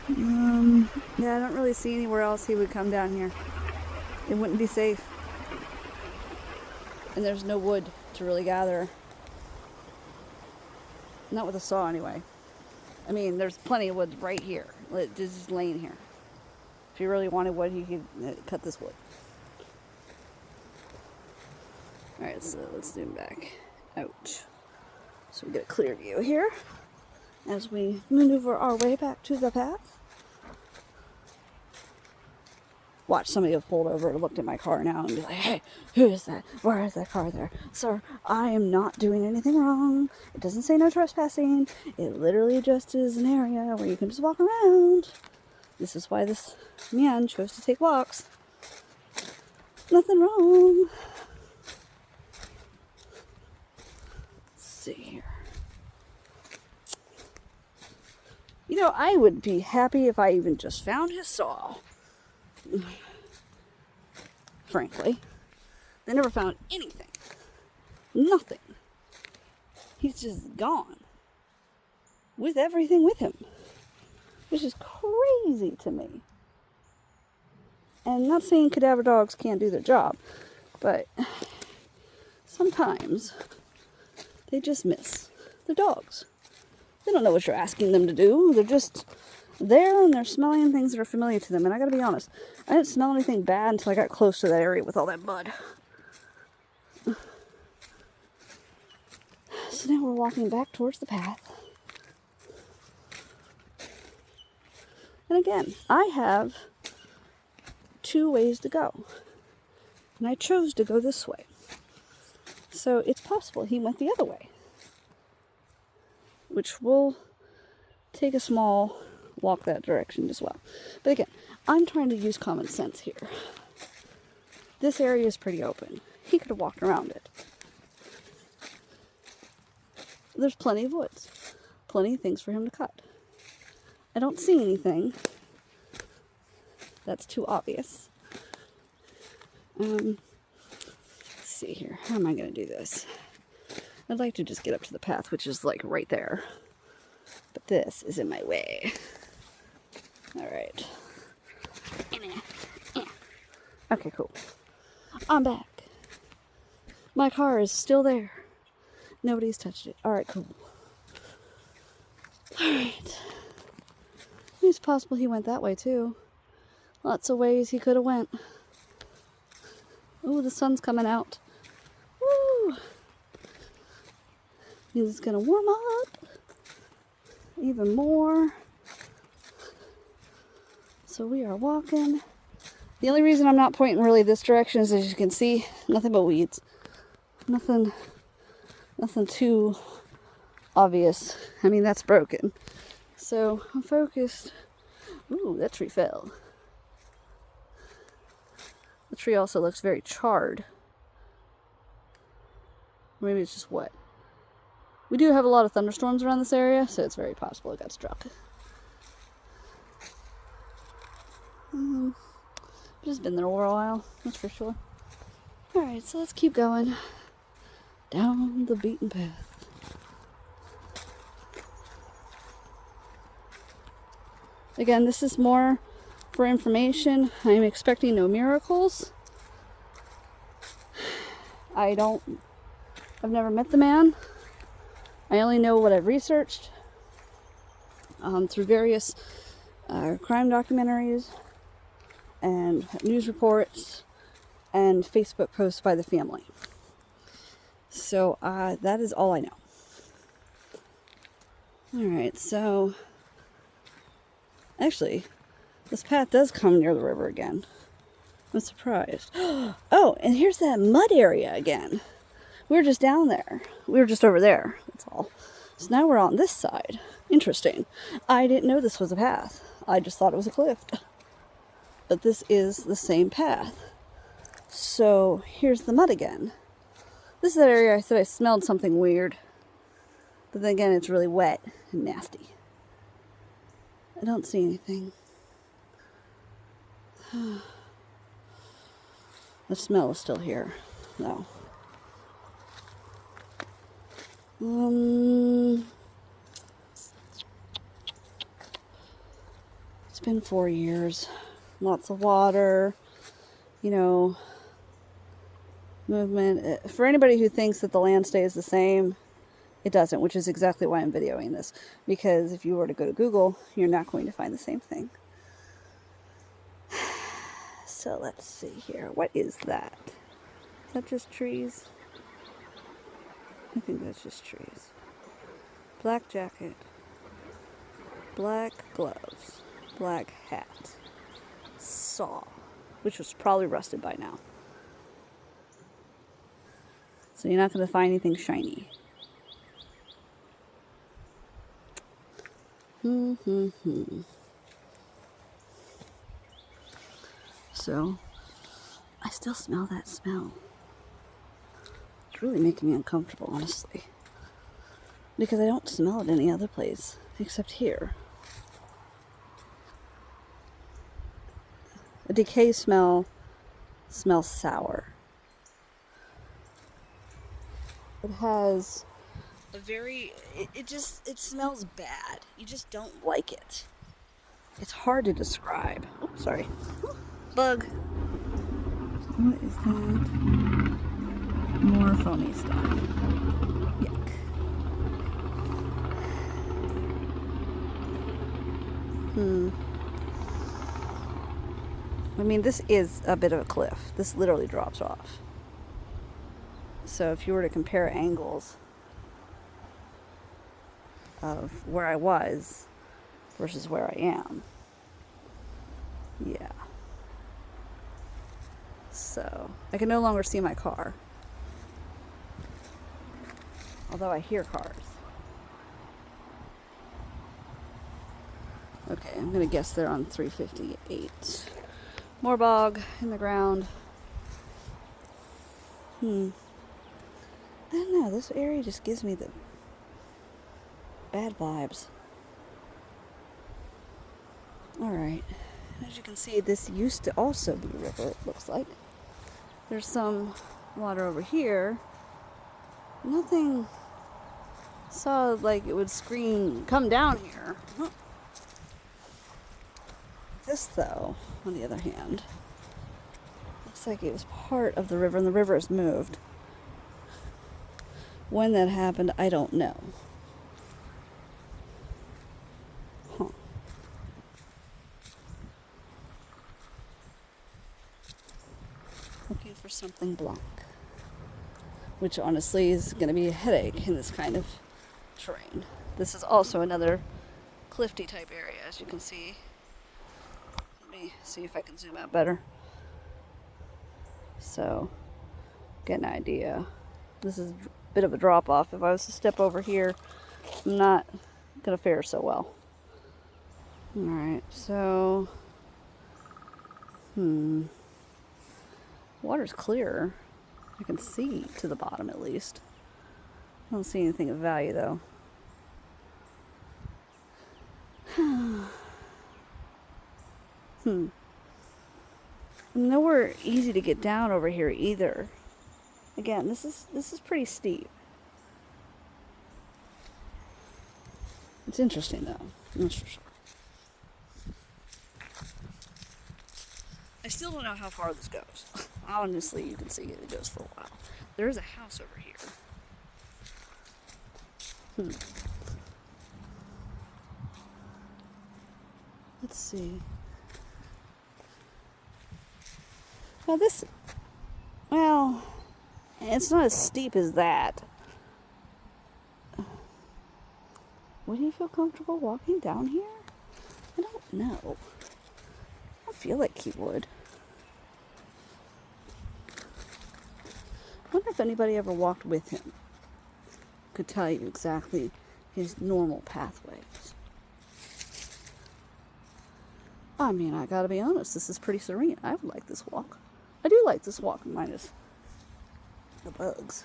Yeah, I don't really see anywhere else he would come down here. It wouldn't be safe. And there's no wood to really gather. Not with a saw, anyway. I mean, there's plenty of wood right here. It's just laying here. If you really wanted wood, you could cut this wood. Alright, so let's zoom back out. So we get a clear view here as we maneuver our way back to the path. Watch somebody have pulled over and looked at my car now and be like, hey, who is that? Where is that car there? Sir, I am not doing anything wrong. It doesn't say no trespassing. It literally just is an area where you can just walk around. This is why this man chose to take walks. Nothing wrong. Let's see here. You know, I would be happy if I even just found his saw. Frankly. They never found anything. Nothing. He's just gone. With everything with him. Which is crazy to me. And not saying cadaver dogs can't do their job, but sometimes they just miss the dogs. They don't know what you're asking them to do. They're just there and they're smelling things that are familiar to them. And I gotta be honest, I didn't smell anything bad until I got close to that area with all that mud. So now we're walking back towards the path. And again, I have 2 ways to go. And I chose to go this way. So it's possible he went the other way. Which will take a small walk that direction as well. But again, I'm trying to use common sense here. This area is pretty open. He could have walked around it. There's plenty of woods. Plenty of things for him to cut. I don't see anything that's too obvious. Let's see here. How am I going to do this? I'd like to just get up to the path, which is like right there. But this is in my way. Alright. Okay, cool. I'm back. My car is still there. Nobody's touched it. Alright, cool. Alright. It's possible he went that way too. Lots of ways he could have went. Ooh, the sun's coming out. Woo! He's gonna warm up even more. So we are walking. The only reason I'm not pointing really this direction is, as you can see, nothing but weeds. Nothing too obvious. I mean, that's broken. So I'm focused. Ooh, that tree fell. The tree also looks very charred. Maybe it's just wet. We do have a lot of thunderstorms around this area, so it's very possible it got struck. Just been there a while, that's for sure. Alright, so let's keep going down the beaten path. Again, this is more for information. I'm expecting no miracles. I've never met the man. I only know what I've researched through various crime documentaries and news reports and Facebook posts by the family. So that is all I know. Alright, so actually, this path does come near the river again. I'm surprised. Oh, and here's that mud area again. We were just down there. We were just over there. That's all. So now we're on this side. Interesting. I didn't know this was a path. I just thought it was a cliff. But this is the same path. So here's the mud again. This is that area I said I smelled something weird. But then again, it's really wet and nasty. I don't see anything. The smell is still here, though. It's been 4 years. Lots of water, movement. For anybody who thinks that the land stays the same, it doesn't, which is exactly why I'm videoing this. Because if you were to go to Google, you're not going to find the same thing. So let's see here. What is that? Is that just trees? I think that's just trees. Black jacket. Black gloves. Black hat. Saw. Which was probably rusted by now. So you're not going to find anything shiny. So, I still smell that smell. It's really making me uncomfortable, honestly. Because I don't smell it any other place, except here. A decay smell smells sour. It has a very, it smells bad. You just don't like it. It's hard to describe. Oh, sorry. Bug. What is that? More foamy stuff. Yuck. I mean, this is a bit of a cliff. This literally drops off. So if you were to compare angles, of where I was versus where I am. Yeah. So, I can no longer see my car. Although I hear cars. Okay, I'm gonna guess they're on 358. More bog in the ground. I don't know, this area just gives me the bad vibes. Alright, as you can see, this used to also be a river, it looks like. There's some water over here. Nothing solid like it would scream, come down here. This, though, on the other hand, looks like it was part of the river, and the river has moved. When that happened, I don't know. Looking for something blanc, which honestly is going to be a headache in this kind of terrain. This is also another cliffy type area, as you can see. Let me see if I can zoom out better. So, get an idea. This is a bit of a drop off. If I was to step over here, I'm not going to fare so well. Alright, so... Water's clear. I can see to the bottom at least. I don't see anything of value though. Nowhere easy to get down over here either. Again, this is pretty steep. It's interesting though, that's for sure. I still don't know how far this goes. Honestly, you can see it goes for a while. There is a house over here. Let's see. Well, it's not as steep as that. Would he feel comfortable walking down here? I don't know. I feel like he would. I wonder if anybody ever walked with him. Could tell you exactly his normal pathways. I mean, I gotta be honest, this is pretty serene. I would like this walk. I do like this walk, minus the bugs.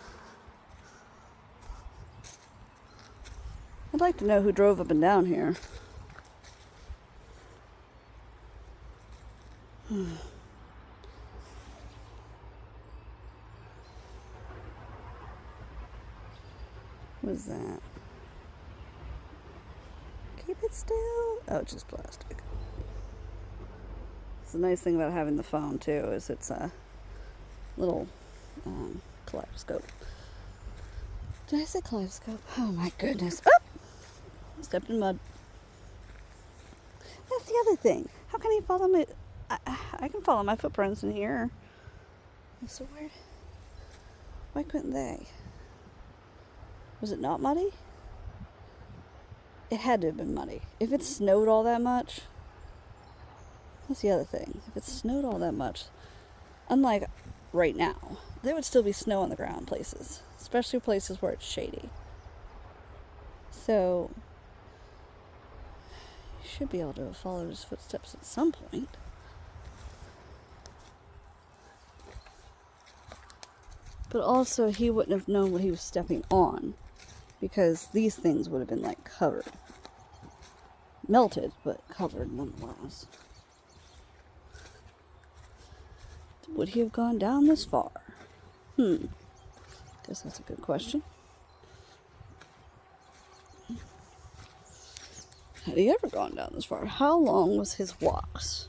I'd like to know who drove up and down here. What is that? Keep it still. Oh, it's just plastic. It's the nice thing about having the phone too, is it's a little kaleidoscope. Did I say kaleidoscope? Oh my goodness. Oh! Stepped in mud. That's the other thing. How can he follow me? I can follow my footprints in here. So weird. Why couldn't they? Was it not muddy? It had to have been muddy. If it snowed all that much, that's the other thing. If it snowed all that much, unlike right now, there would still be snow on the ground places, especially places where it's shady. So, you should be able to follow his footsteps at some point. But also, he wouldn't have known what he was stepping on, because these things would have been like covered. Melted, but covered nonetheless. Would he have gone down this far? Guess that's a good question. Had he ever gone down this far? How long was his walks?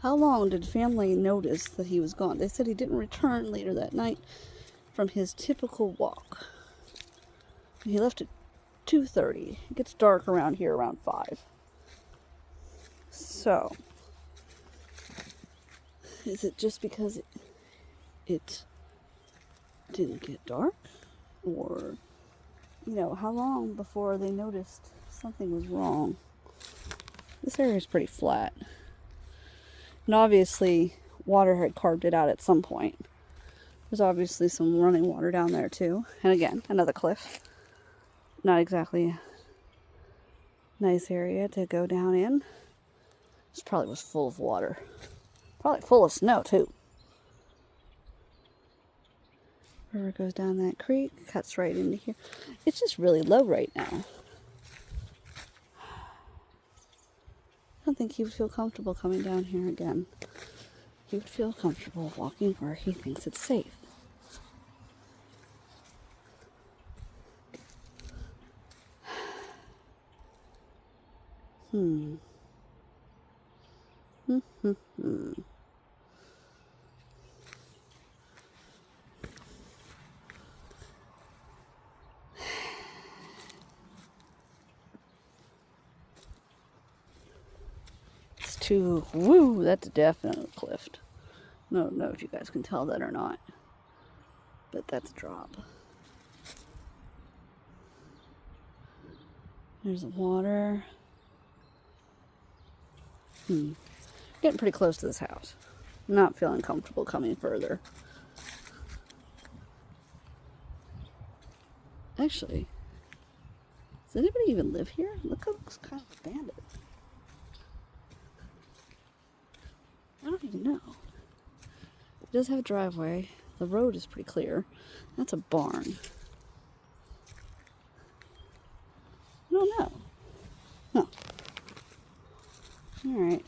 How long did family notice that he was gone? They said he didn't return later that night from his typical walk. He left at 2:30. It gets dark around here around 5. So, is it just because it didn't get dark? Or you know, how long before they noticed something was wrong? This area is pretty flat. And obviously, water had carved it out at some point. There's obviously some running water down there too. And again, another cliff. Not exactly a nice area to go down in. This probably was full of water. Probably full of snow too. River goes down that creek, cuts right into here. It's just really low right now. I don't think he would feel comfortable coming down here again. He would feel comfortable walking where he thinks it's safe. It's too, woo, that's a definite cliff. I don't know if you guys can tell that or not, but that's a drop. There's the water. Getting pretty close to this house. Not feeling comfortable coming further. Actually, does anybody even live here? Look, it looks kind of abandoned. I don't even know. It does have a driveway. The road is pretty clear. That's a barn. I don't know. Huh. Alright.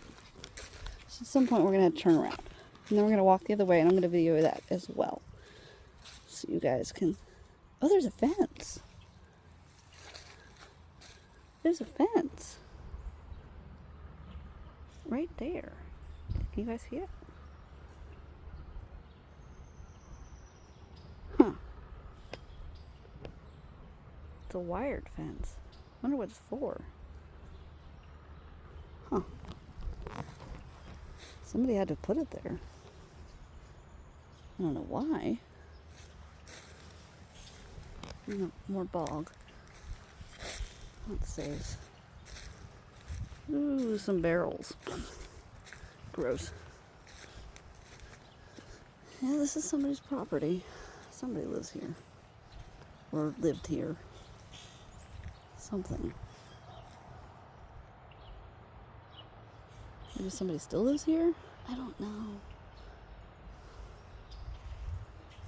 So at some point we're going to have to turn around. And then we're going to walk the other way, and I'm going to video that as well. So you guys can... Oh, there's a fence. There's a fence. Right there. Can you guys see it? Huh. It's a wired fence. I wonder what it's for. Huh. Somebody had to put it there. I don't know why. No, more bog. Let's save. Ooh, some barrels. Gross. Yeah, this is somebody's property. Somebody lives here. Or lived here. Something. Maybe somebody still lives here? I don't know.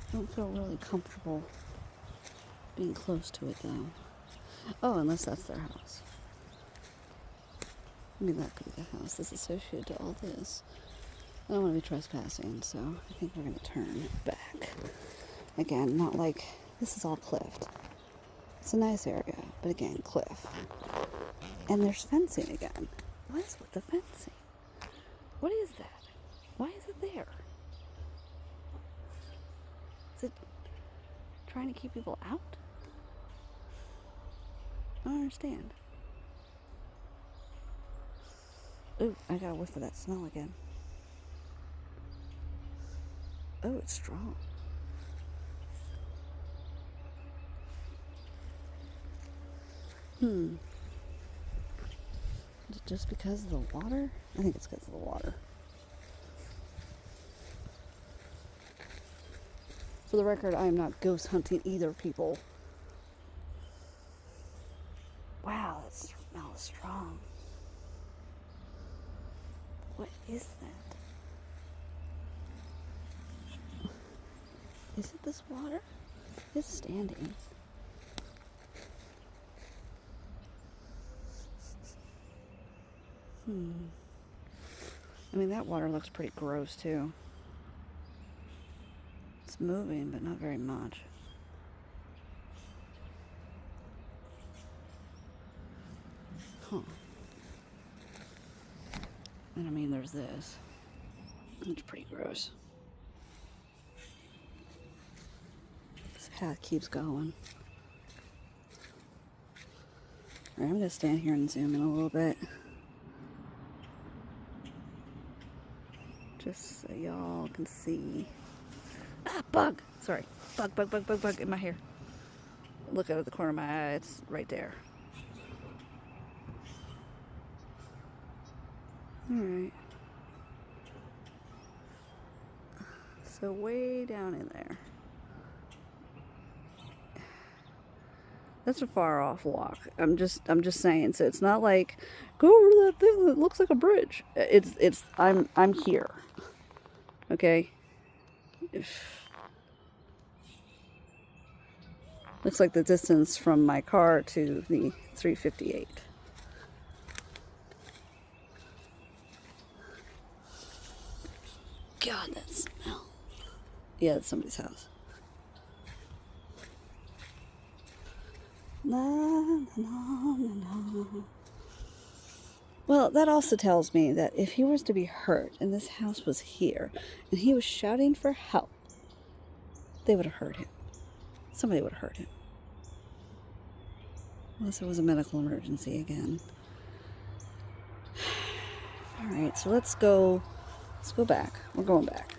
I don't feel really comfortable being close to it though. Oh, unless that's their house. I mean, that could be the house that's associated to all this. I don't want to be trespassing, so I think we're going to turn back. Again, not like this is all cliffed. It's a nice area, but again, cliff. And there's fencing again. What is with the fencing? What is that? Why is it there? Is it trying to keep people out? I don't understand. Ooh, I got a whiff of that smell again. Oh, it's strong. Is it just because of the water? I think it's because of the water. For the record, I am not ghost hunting either, people. Wow, that smell is strong. What is that? Is it this water? It's standing. I mean, that water looks pretty gross, too. It's moving, but not very much. Huh. And I mean, there's this. It's pretty gross. This path keeps going. Alright, I'm going to stand here and zoom in a little bit. Just so y'all can see. Ah, bug! Sorry. Bug in my hair. look out of the corner of my eye, it's right there. Alright. So way down in there. That's a far off walk. I'm just saying. So it's not like go over to that thing that looks like a bridge. I'm here. Okay. Looks like the distance from my car to the 358. God, that smell. Yeah, it's somebody's house. La, la, la, la. Well, that also tells me that if he was to be hurt and this house was here and he was shouting for help, they would have heard him. Somebody would have heard him. Unless it was a medical emergency again. Alright, so let's go back. We're going back.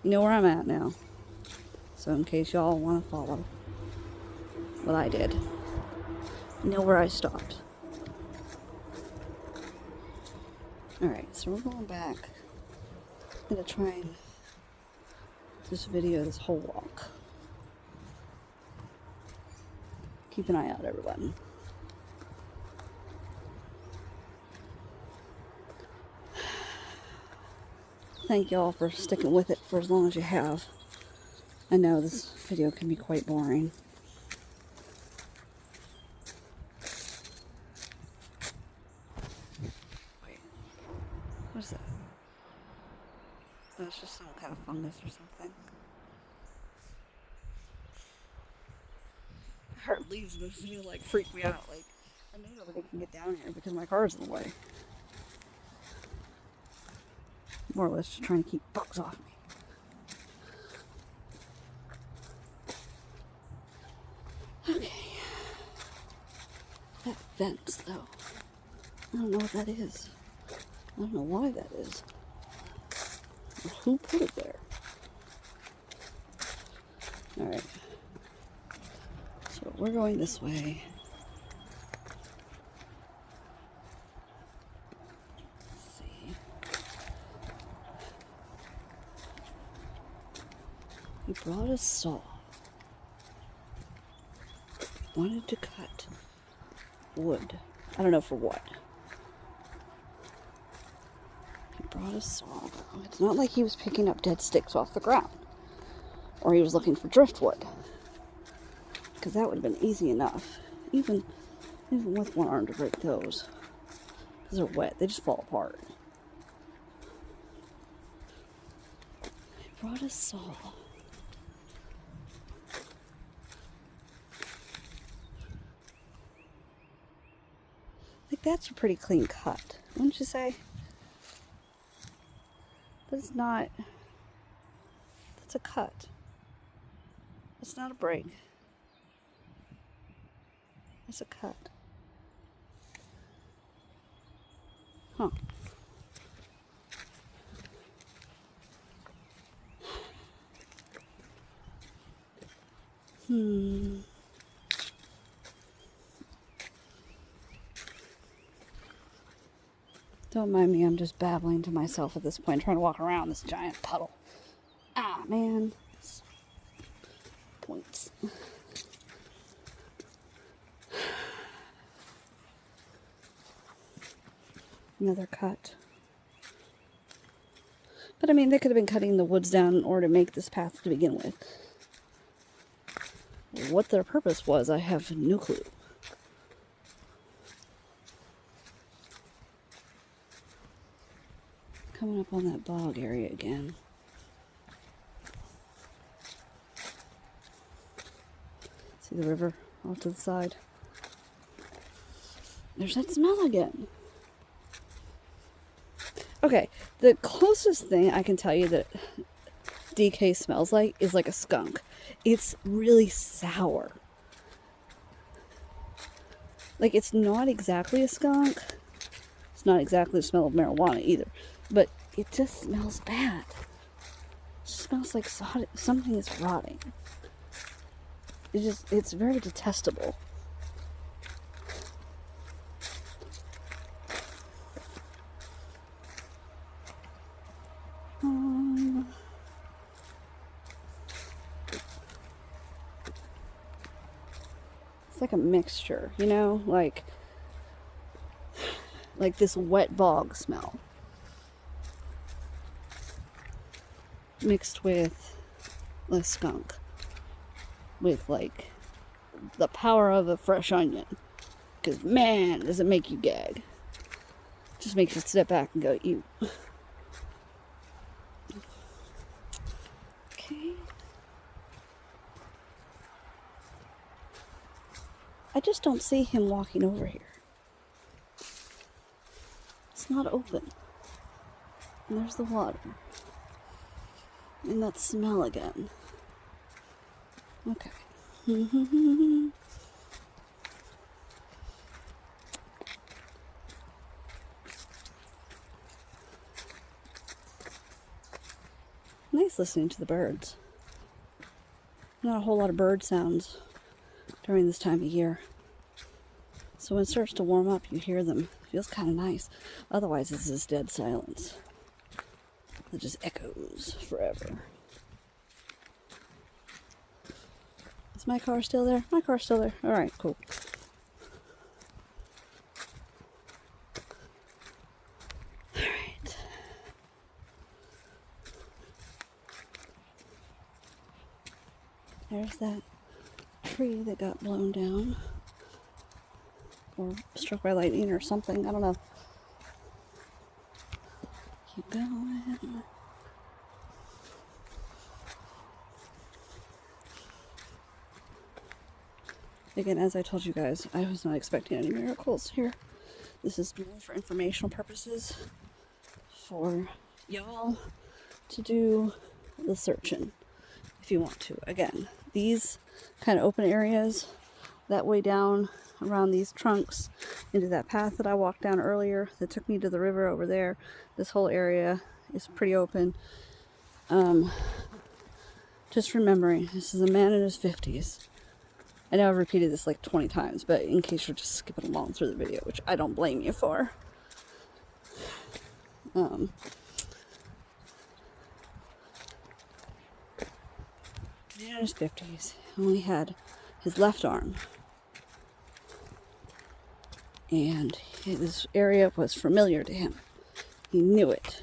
You know where I'm at now. So in case y'all want to follow what I did, you know where I stopped. Alright, so we're going back. I'm going to try and just video this whole walk. Keep an eye out, everyone. Thank y'all for sticking with it for as long as you have. I know this video can be quite boring. Wait, what is that? Oh, it's just some kind of fungus or something. I heard leaves in the video like freak me out. Like, I know nobody can get down here because my car's in the way. More or less just trying to keep bugs off me. Okay. That fence, though. I don't know what that is. I don't know why that is. Or who put it there. Alright. So we're going this way. Let's see. He brought a saw. Wanted to cut wood. I don't know for what. He brought a saw. It's not like he was picking up dead sticks off the ground. Or he was looking for driftwood. Because that would have been easy enough. Even with one arm to break those. Because they're wet. They just fall apart. He brought a saw. That's a pretty clean cut, wouldn't you say? That's not. That's a cut. It's not a break. It's a cut. Huh. Don't mind me, I'm just babbling to myself at this point, trying to walk around this giant puddle. Ah, man. Points. Another cut. But I mean, they could have been cutting the woods down in order to make this path to begin with. What their purpose was, I have no clue. Coming up on that bog area again. See the river off to the side? There's that smell again. Okay, the closest thing I can tell you that DK smells like is like a skunk. It's really sour. Like, it's not exactly a skunk. It's not exactly the smell of marijuana either. But it just smells bad. It smells like something is rotting. it's very detestable. It's like a mixture, you know, like this wet bog smell mixed with a skunk, with like the power of a fresh onion. Because man, does it make you gag. Just makes you step back and go, ew. Okay. I just don't see him walking over here. It's not open. And there's the water. And that smell again. Okay. Nice listening to the birds. Not a whole lot of bird sounds during this time of year. So when it starts to warm up, you hear them. It feels kind of nice. Otherwise, it's this dead silence that just echoes forever. Is my car still there? My car's still there. All right, cool. All right. There's that tree that got blown down. Or struck by lightning or something. I don't know. Keep going. Again, as I told you guys, I was not expecting any miracles here. This is more for informational purposes, for y'all to do the searching if you want to. Again, these kind of open areas, that way down around these trunks into that path that I walked down earlier that took me to the river over there, this whole area is pretty open. Just remembering, this is a man in his 50s. I know I've repeated this like 20 times, but in case you're just skipping along through the video, which I don't blame you for. Man in his 50s, only had his left arm. And this area was familiar to him. He knew it.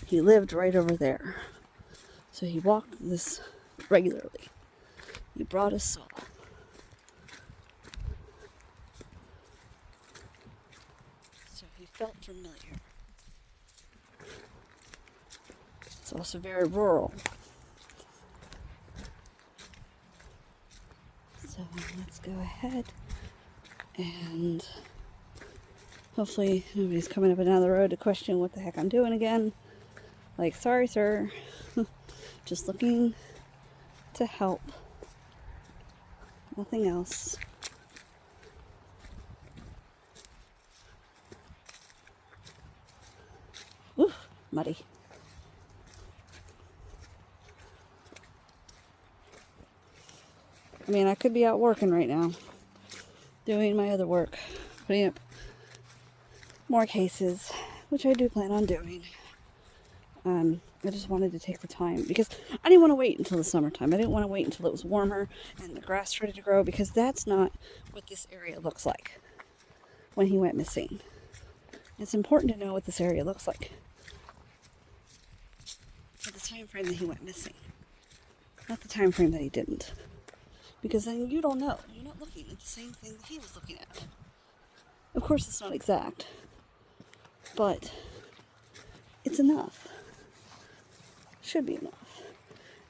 He lived right over there. So he walked this regularly. He brought his saw. So he felt familiar. It's also very rural. So let's go ahead and hopefully nobody's coming up and down the road to question what the heck I'm doing again. Like, sorry, sir. Just looking to help. Nothing else. Woo, muddy. I mean, I could be out working right now, doing my other work, putting up more cases, which I do plan on doing. I just wanted to take the time because I didn't want to wait until the summertime. I didn't want to wait until it was warmer and the grass started to grow, because that's not what this area looks like when he went missing. It's important to know what this area looks like for the time frame that he went missing, not the time frame that he didn't. Because then you don't know. You're not looking at the same thing that he was looking at. Of course, it's not exact, but it's enough. Should be enough.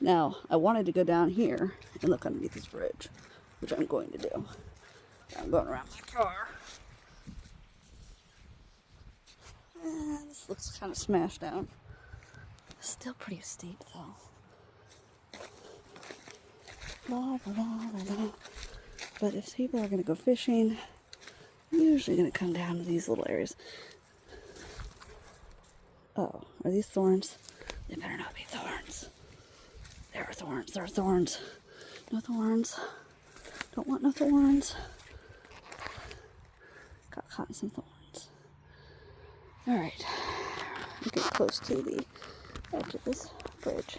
Now, I wanted to go down here and look underneath this bridge, which I'm going to do. I'm going around my car. This looks kind of smashed down. Still pretty steep, though. La, la, la, la, la. But if people are going to go fishing, I'm usually going to come down to these little areas. Oh, are these thorns? They better not be thorns. There are thorns. There are thorns. No thorns. Don't want no thorns. Got caught in some thorns. Alright. I'm getting close to the edge of this bridge.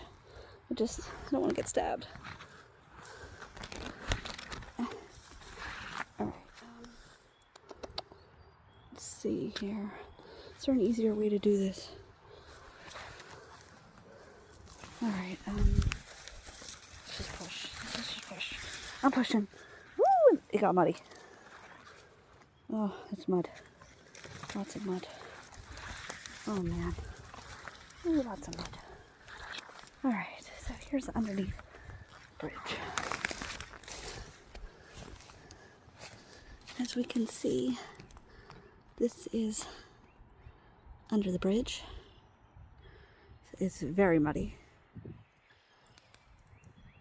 I don't want to get stabbed. Alright. Let's see here. Is there an easier way to do this? Alright, let's just push. Let's just push. I'm pushing. Woo! It got muddy. Oh, it's mud. Lots of mud. Oh man. Ooh, lots of mud. Alright, so here's the underneath bridge. As we can see, this is under the bridge. It's very muddy.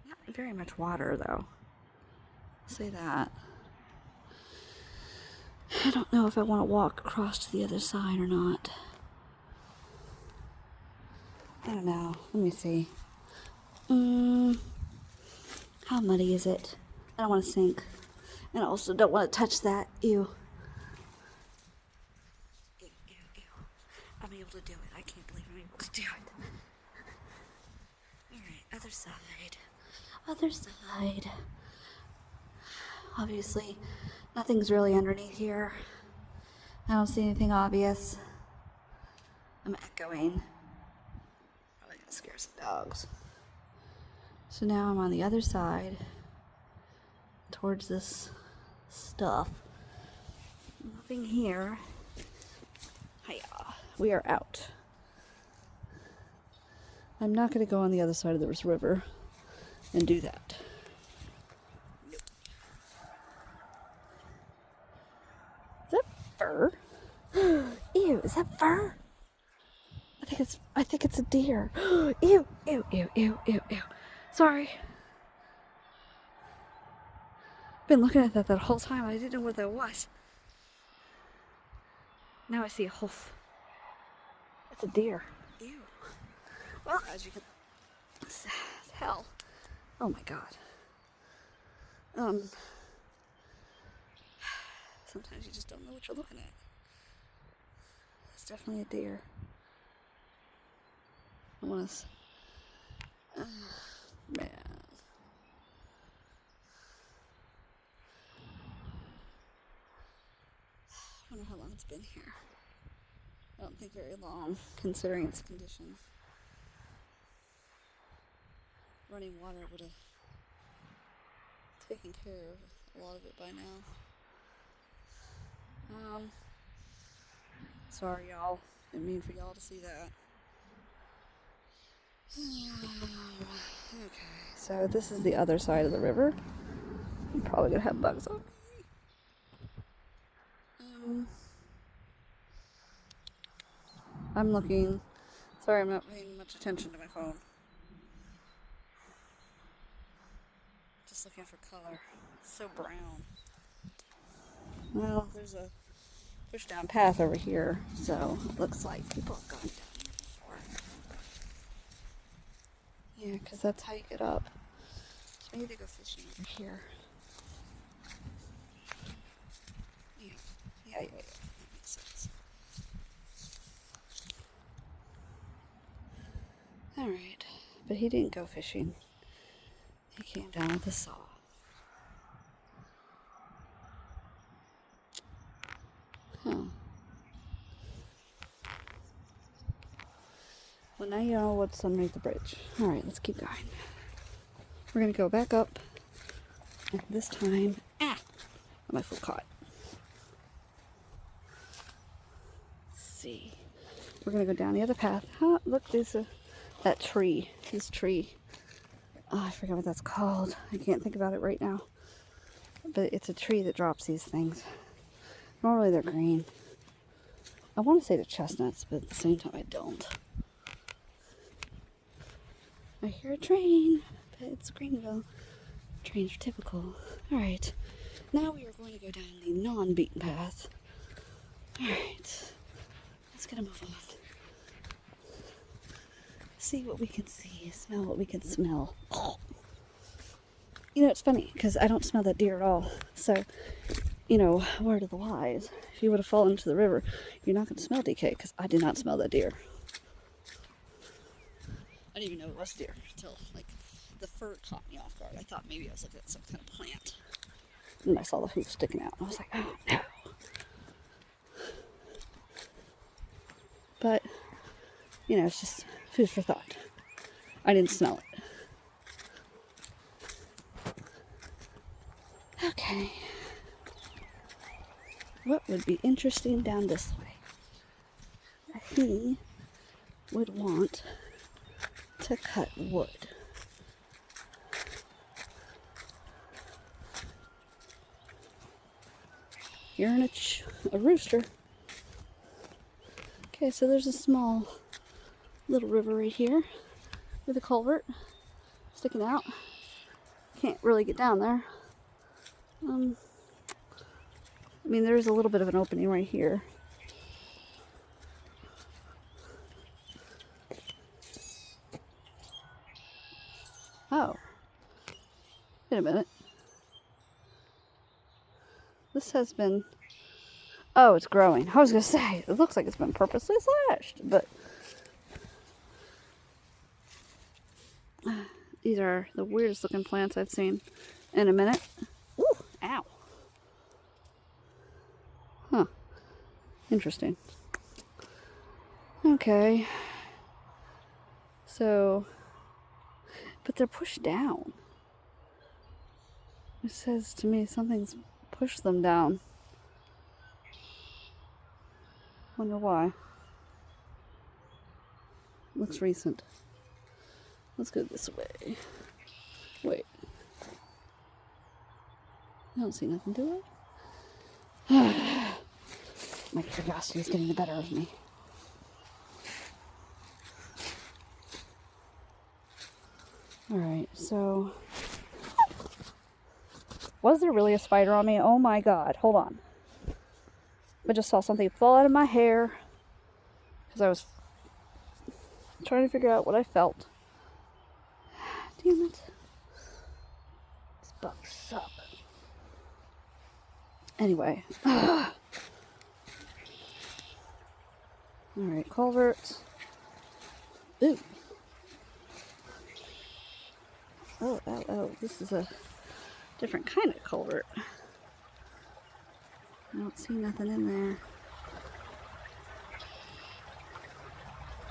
Not very much water though. I'll say that. I don't know if I want to walk across to the other side or not. I don't know. Let me see. How muddy is it? I don't want to sink. And I also don't want to touch that. Ew. Ew, ew, ew. I'm able to do it. I can't believe I'm able to do it. Alright, other side. Other side. Obviously, nothing's really underneath here. I don't see anything obvious. I'm echoing. Probably gonna scare some dogs. So now I'm on the other side towards this stuff. Nothing here. Hiya. We are out. I'm not going to go on the other side of this river and do that. Nope. Is that fur? Ew, is that fur? I think it's a deer. Ew, ew, ew, ew, ew, ew. Sorry. Been looking at that whole time. I didn't know what that was. Now I see a hoof. It's a deer. Ew. Well, as you can tell. Oh my god. Sometimes you just don't know what you're looking at. It's definitely a deer. I want to. Man. I wonder how long it's been here. I don't think very long, considering its condition. Running water would have taken care of a lot of it by now. Sorry y'all. Didn't mean for y'all to see that. Okay, so this is the other side of the river. I'm probably gonna have bugs on me. I'm looking. Sorry, I'm not paying much attention to my phone. Just looking for color. It's so brown. Well, there's a push down path over here, so it looks like people have gone down here before. Yeah, because that's how you get up. So I need to go fishing over here. Yeah. That makes sense. Alright, but he didn't go fishing. He came down with a saw. Huh. Well, now you know what's underneath the bridge. Alright, let's keep going. We're going to go back up. And this time, my foot caught. Let's see. We're going to go down the other path. Look, there's that tree. This tree. Oh, I forget what that's called. I can't think about it right now. But it's a tree that drops these things. Normally they're green. I want to say they're chestnuts, but at the same time I don't. I hear a train, but it's Greenville. Trains are typical. Alright, now we are going to go down the non-beaten path. Alright, let's get a move on. See what we can see, smell what we can smell. Oh. You know, it's funny because I don't smell that deer at all. So, you know, word of the wise, if you would have fallen into the river, you're not going to smell DK because I did not smell that deer. I didn't even know it was deer until, like, the fur caught me off guard. I thought maybe I was looking at some kind of plant. And then I saw the hoof sticking out. I was like, oh no. But, you know, it's just food for thought. I didn't smell it. Okay. What would be interesting down this way? He would want to cut wood. Hearing a rooster. Okay, so there's a small little river right here with a culvert sticking out. Can't really get down there. I mean, there is a little bit of an opening right here. Oh. Wait a minute. This has been... Oh, it's growing. I was going to say, it looks like it's been purposely slashed, but... These are the weirdest looking plants I've seen in a minute. Ooh, ow. Huh. Interesting. Okay. So... But they're pushed down. It says to me something's pushed them down. Wonder why. Looks recent. Let's go this way. Wait. I don't see nothing to it. My curiosity is getting the better of me. Alright, so... Was there really a spider on me? Oh my god, hold on. I just saw something fall out of my hair because I was trying to figure out what I felt. Damn it. These bugs suck. Anyway. Alright, culvert. Ooh. Oh, oh, oh. This is a different kind of culvert. I don't see nothing in there.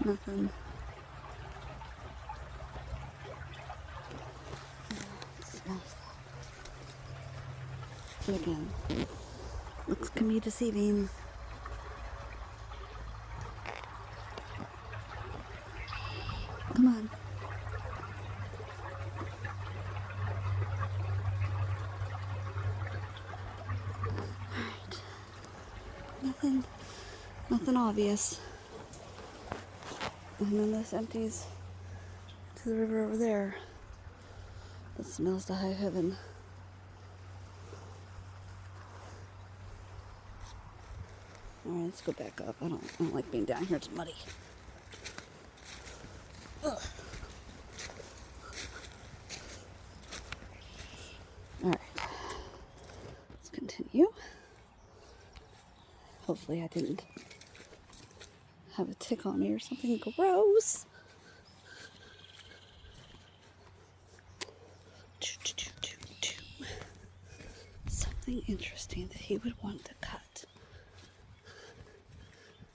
Nothing. And again, looks can be deceiving. Come on. Alright. Nothing obvious. And then this empties to the river over there. That smells to high heaven. Alright, let's go back up. I don't like being down here. It's muddy. Ugh. Alright. Let's continue. Hopefully I didn't have a tick on me or something gross. Something interesting that he would want to cut.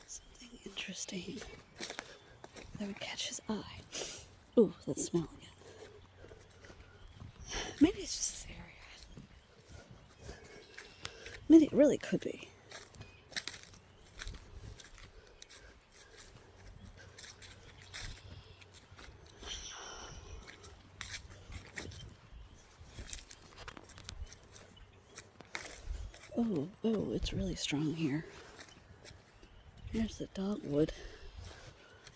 Something interesting that would catch his eye. Ooh, that smell again. Maybe it's just this area. Maybe it really could be. Oh, it's really strong here. Here's the dogwood.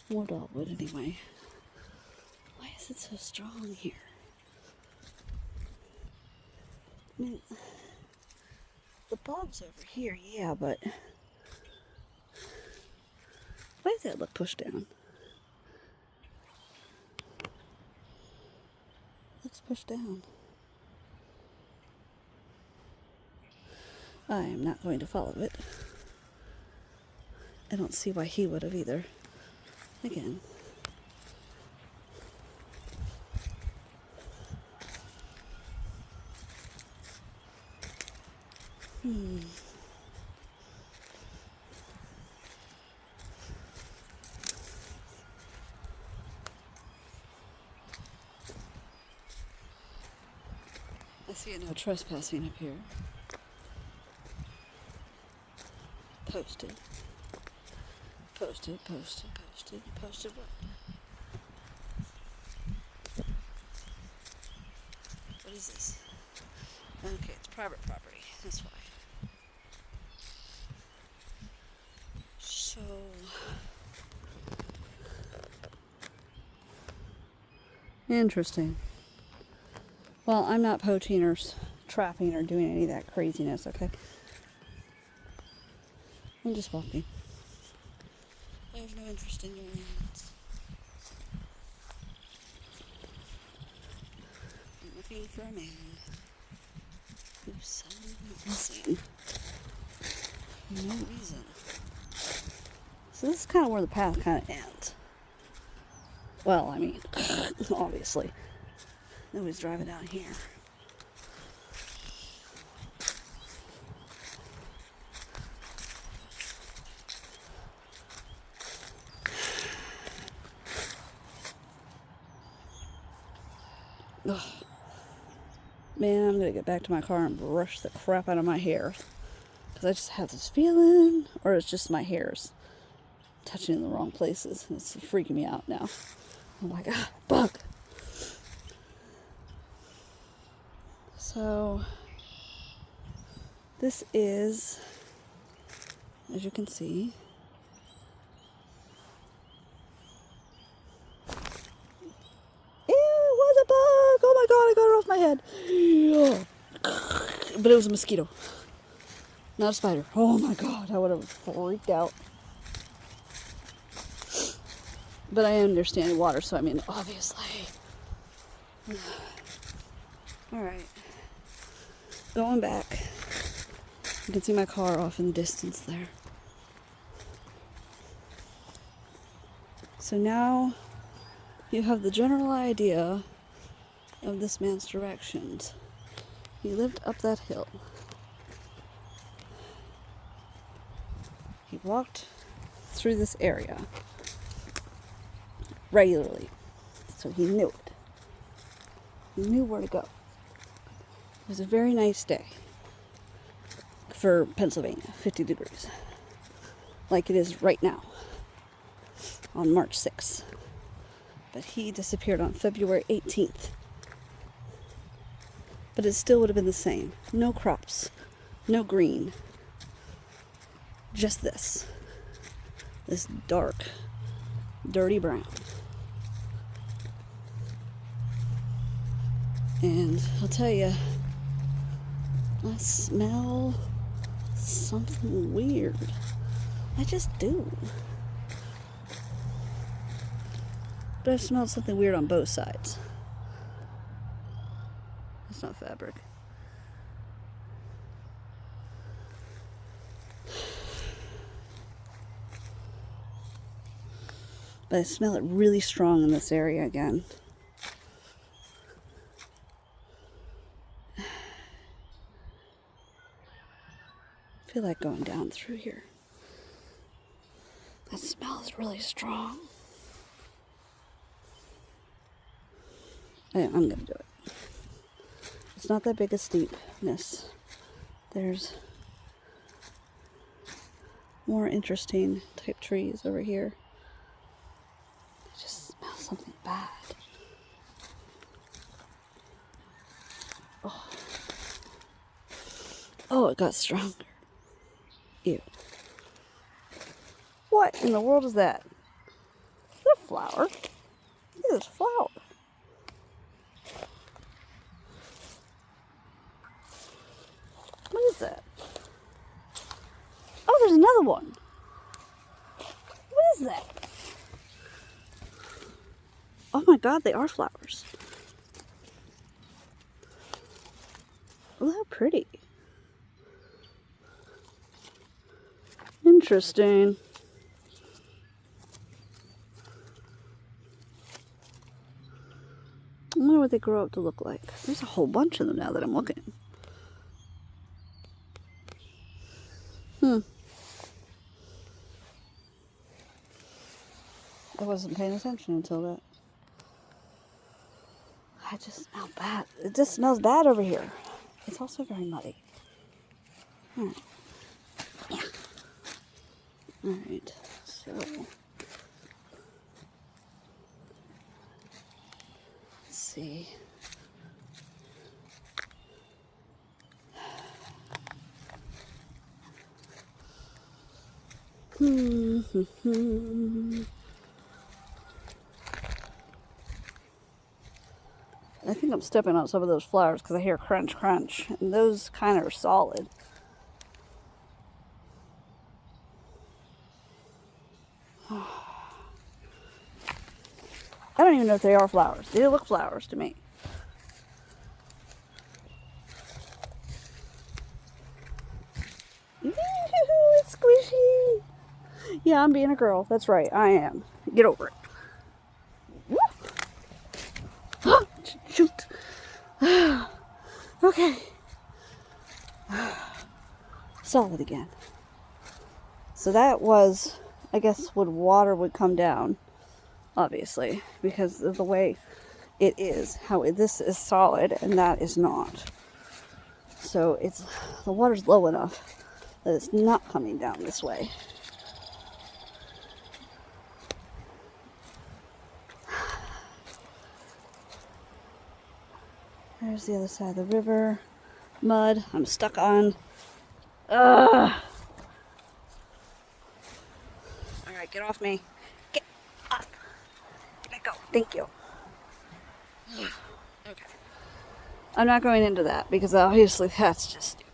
More dogwood anyway. Why is it so strong here? I mean, the bog's over here, yeah, but why does that look pushed down? Looks pushed down. I am not going to follow it. I don't see why he would have either. Again. I see a no trespassing up here. Posted. Posted what? What is this? Okay, it's private property. That's why. So... interesting. Well, I'm not poaching or trapping or doing any of that craziness, okay? I'm just walking. I have no interest in your lands. I'm looking for a man who's suddenly missing. For no reason. So this is kind of where the path kind of ends. Well, I mean, obviously. Nobody's driving down here. Ugh. Man, I'm gonna get back to my car and brush the crap out of my hair. Because I just have this feeling, or it's just my hairs touching in the wrong places. It's freaking me out now. I'm like, bug. So, this is, as you can see, a bug! Oh my god, I got it off my head. But it was a mosquito, not a spider. Oh my god, I would have freaked out. But I understand water, so I mean, obviously. Alright. Going back. You can see my car off in the distance there. So now you have the general idea of this man's directions. He lived up that hill. He walked through this area regularly, so he knew it. He knew where to go. It was a very nice day for Pennsylvania, 50 degrees, like it is right now on March 6th. But he disappeared on February 18th. But it still would have been the same. No crops, no green, just this dark, dirty brown. And I'll tell you, I smell something weird. I just do. But I've smelled something weird on both sides. It's not fabric. But I smell it really strong in this area again. I feel like going down through here. That smell is really strong. I'm going to do it. It's not that big a steepness. There's more interesting type trees over here. I just smell something bad. Oh, it got stronger. Ew. What in the world is that? Is that a flower? Look at this flower. What is that? Oh, there's another one. What is that? Oh my god, they are flowers. Oh, how pretty. Interesting. I wonder what they grow up to look like. There's a whole bunch of them now that I'm looking. I wasn't paying attention until that. I just smell bad. It just smells bad over here. It's also very muddy. Alright. Yeah. Alright, so let's see. I think I'm stepping on some of those flowers because I hear crunch, crunch, and those kind of are solid. I don't even know if they are flowers. They look flowers to me. It's squishy. Yeah, I'm being a girl. That's right, I am. Get over it. Shoot. Okay. Solid again. So that was, I guess, when water would come down, obviously, because of the way it is. How this is solid and that is not. So it's the water's low enough that it's not coming down this way. There's the other side of the river. Mud. I'm stuck on. Ugh. Alright, get off me. Get up. Let go. Thank you. Okay. I'm not going into that because obviously that's just stupid.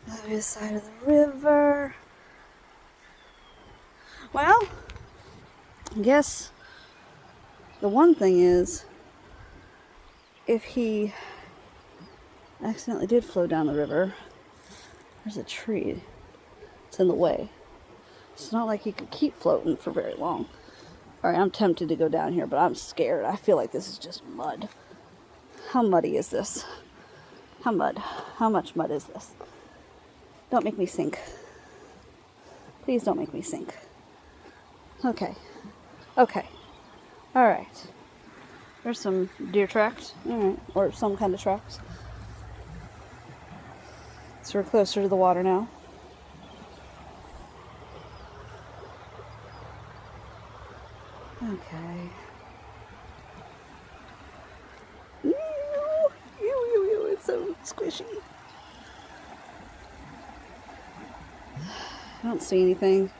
The other side of the river. Well, I guess the one thing is, if he accidentally did flow down the river, there's a tree. It's in the way. It's not like he could keep floating for very long. Alright, I'm tempted to go down here, but I'm scared. I feel like this is just mud. How muddy is this? How much mud is this? Don't make me sink. Please don't make me sink. Okay. Okay. Alright. There's some deer tracks. Alright. Or some kind of tracks. So we're closer to the water now. Okay. It's so squishy. I don't see anything.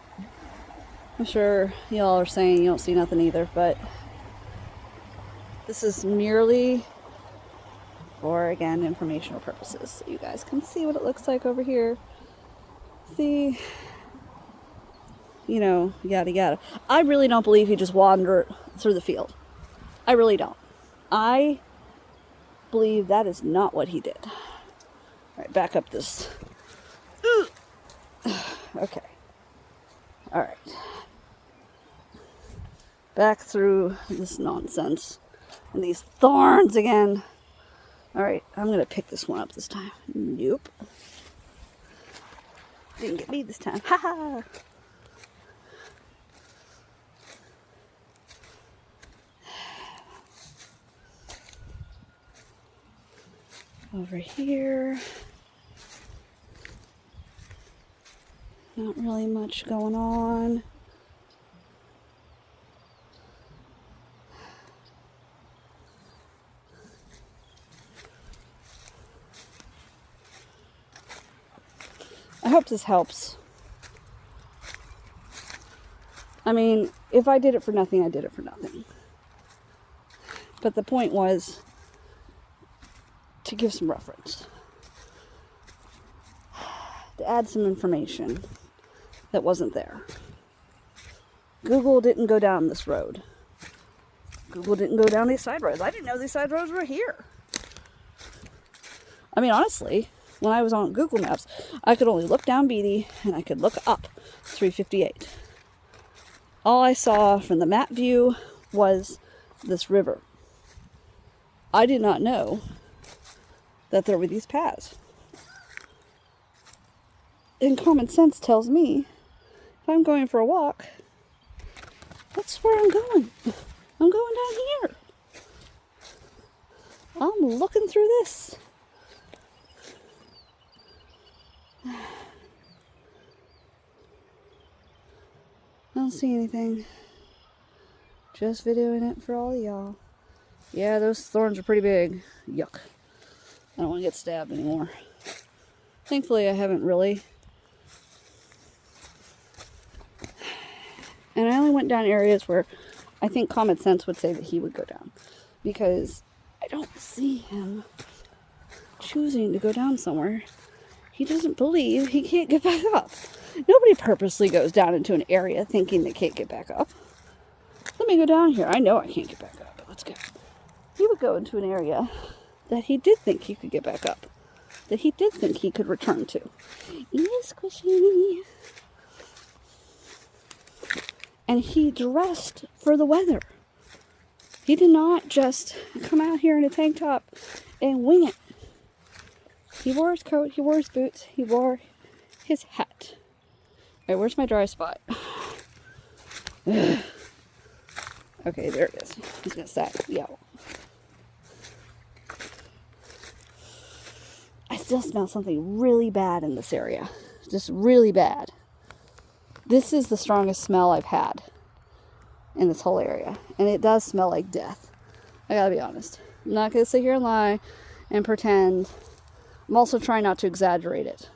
I'm sure y'all are saying you don't see nothing either, but this is merely for, again, informational purposes. So you guys can see what it looks like over here. See, you know, yada yada. I really don't believe he just wandered through the field. I really don't. I believe that is not what he did. All right, back up this. Okay. All right. Back through this nonsense. And these thorns again. All right, I'm going to pick this one up this time. Nope. Didn't get me this time. Ha ha. Over here. Not really much going on. I hope this helps. I mean, if I did it for nothing, I did it for nothing. But the point was to give some reference. To add some information that wasn't there. Google didn't go down this road. Google didn't go down these side roads. I didn't know these side roads were here. I mean, honestly, when I was on Google Maps, I could only look down Beatty and I could look up 358. All I saw from the map view was this river. I did not know that there were these paths. And common sense tells me if I'm going for a walk, that's where I'm going. I'm going down here. I'm looking through this. I don't see anything. Just videoing it for all of y'all. Yeah, those thorns are pretty big. Yuck. I don't want to get stabbed anymore. Thankfully, I haven't really. And I only went down areas where I think common sense would say that he would go down. Because I don't see him choosing to go down somewhere he doesn't believe he can't get back up. Nobody purposely goes down into an area thinking they can't get back up. Let me go down here. I know I can't get back up, but let's go. He would go into an area that he did think he could get back up. That he did think he could return to. Yes, squishy. And he dressed for the weather. He did not just come out here in a tank top and wing it. He wore his coat, he wore his boots, he wore his hat. Alright, where's my dry spot? Okay, there it is. He's gonna sag me out. I still smell something really bad in this area. Just really bad. This is the strongest smell I've had in this whole area. And it does smell like death. I gotta be honest. I'm not gonna sit here and lie and pretend. I'm also trying not to exaggerate it.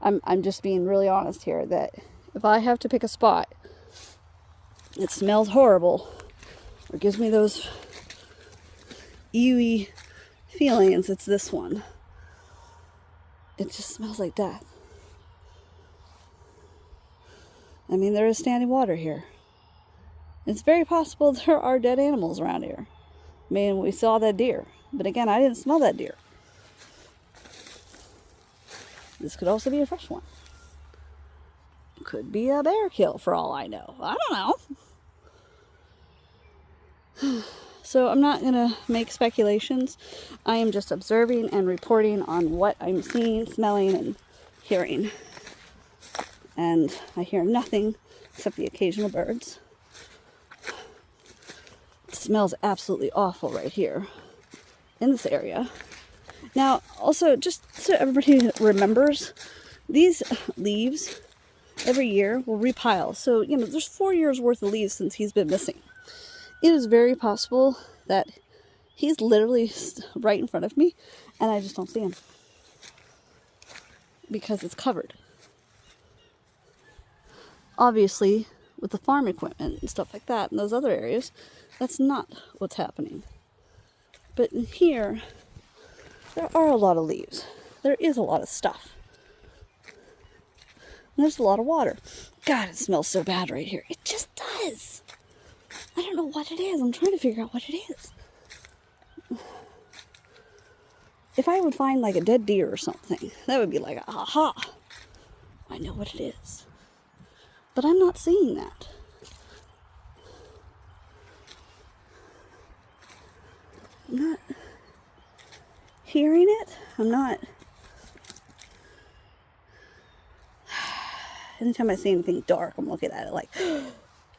I'm just being really honest here that if I have to pick a spot that smells horrible or gives me those ewy feelings, it's this one. It just smells like death. I mean, there is standing water here. It's very possible there are dead animals around here. I mean, we saw that deer. But again, I didn't smell that deer. This could also be a fresh one. Could be a bear kill for all I know. I don't know. So I'm not going to make speculations. I am just observing and reporting on what I'm seeing, smelling, and hearing. And I hear nothing except the occasional birds. It smells absolutely awful right here in this area. Now, also, just so everybody remembers, these leaves every year will repile. So, there's 4 years worth of leaves since he's been missing. It is very possible that he's literally right in front of me and I just don't see him because it's covered. Obviously, with the farm equipment and stuff like that in those other areas, that's not what's happening. But in here, there are a lot of leaves. There is a lot of stuff. And there's a lot of water. God, it smells so bad right here. It just does. I don't know what it is. I'm trying to figure out what it is. If I would find like a dead deer or something, that would be like, aha, I know what it is. But I'm not seeing that. I'm not hearing it. I'm not. Anytime I see anything dark, I'm looking at it like.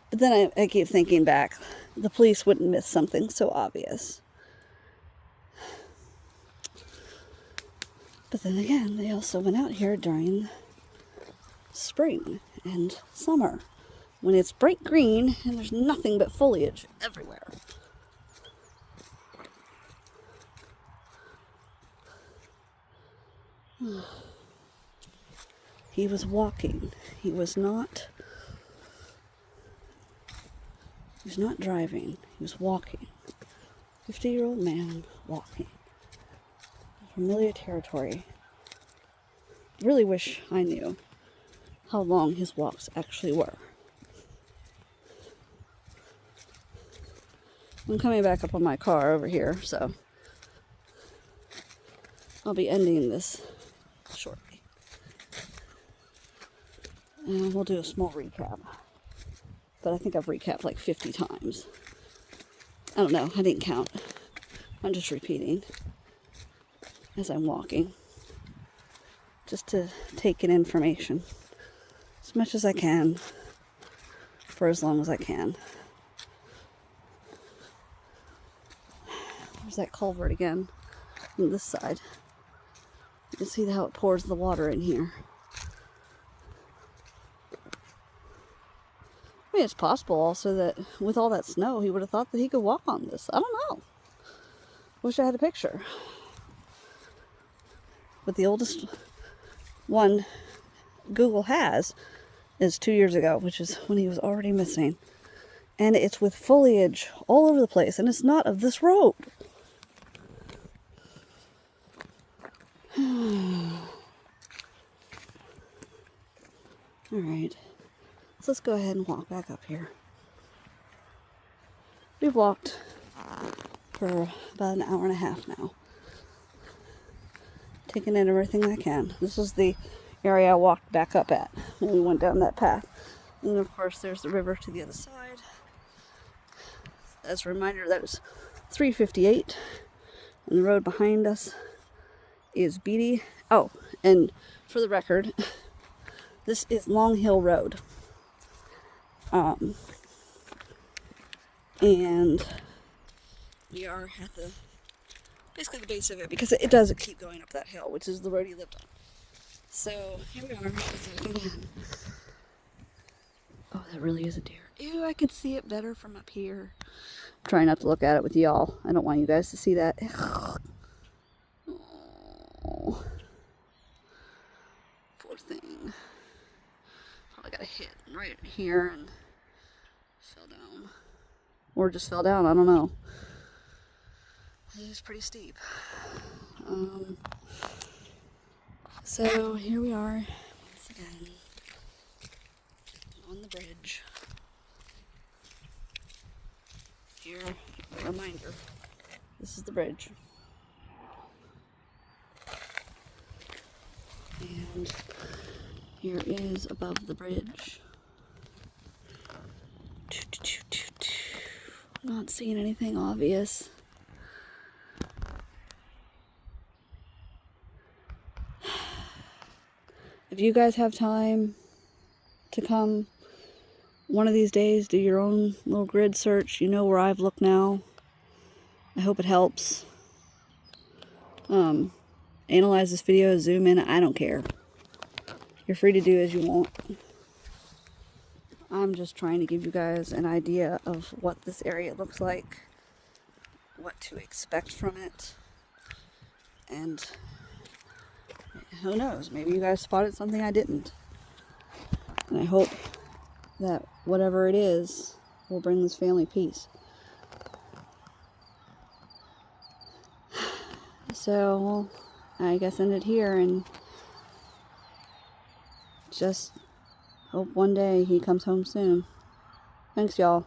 But then I keep thinking back. The police wouldn't miss something so obvious. But then again, they also went out here during spring and summer when it's bright green and there's nothing but foliage everywhere. He was walking. He was not driving. He was walking. 50-year-old man walking. Familiar territory. Really wish I knew how long his walks actually were. I'm coming back up on my car over here, so I'll be ending this shortly. And we'll do a small recap. But I think I've recapped like 50 times. I don't know, I didn't count. I'm just repeating as I'm walking. Just to take in information as much as I can for as long as I can. There's that culvert again on this side. You can see how it pours the water in here. I mean, it's possible also that with all that snow, he would have thought that he could walk on this. I don't know. Wish I had a picture. But the oldest one Google has is 2 years ago, which is when he was already missing. And it's with foliage all over the place, and it's not of this road. Alright, so let's go ahead and walk back up here. We've walked for about an hour and a half now. Taking in everything I can. This is the area I walked back up at when we went down that path. And of course there's the river to the other side. As a reminder, that is 358. And the road behind us is Beatty. Oh, and for the record, this is Long Hill Road. And we are at basically the base of it, because it does keep going up that hill, which is the road he lived on. So here we are. Oh, that really is a deer. Ew, I could see it better from up here. I'm trying not to look at it with y'all. I don't want you guys to see that. Oh, poor thing. Probably got a hit right here and fell down. Or just fell down, I don't know. It was pretty steep. So here we are once again on the bridge. Here, a reminder, this is the bridge. And here is above the bridge. Not seeing anything obvious. If you guys have time to come one of these days, do your own little grid search. You know where I've looked now. I hope it helps. Analyze this video, zoom in, I don't care. You're free to do as you want. I'm just trying to give you guys an idea of what this area looks like, what to expect from it, and who knows, maybe you guys spotted something I didn't. And I hope that whatever it is will bring this family peace. So, I guess end it here and just hope one day he comes home soon. Thanks, y'all.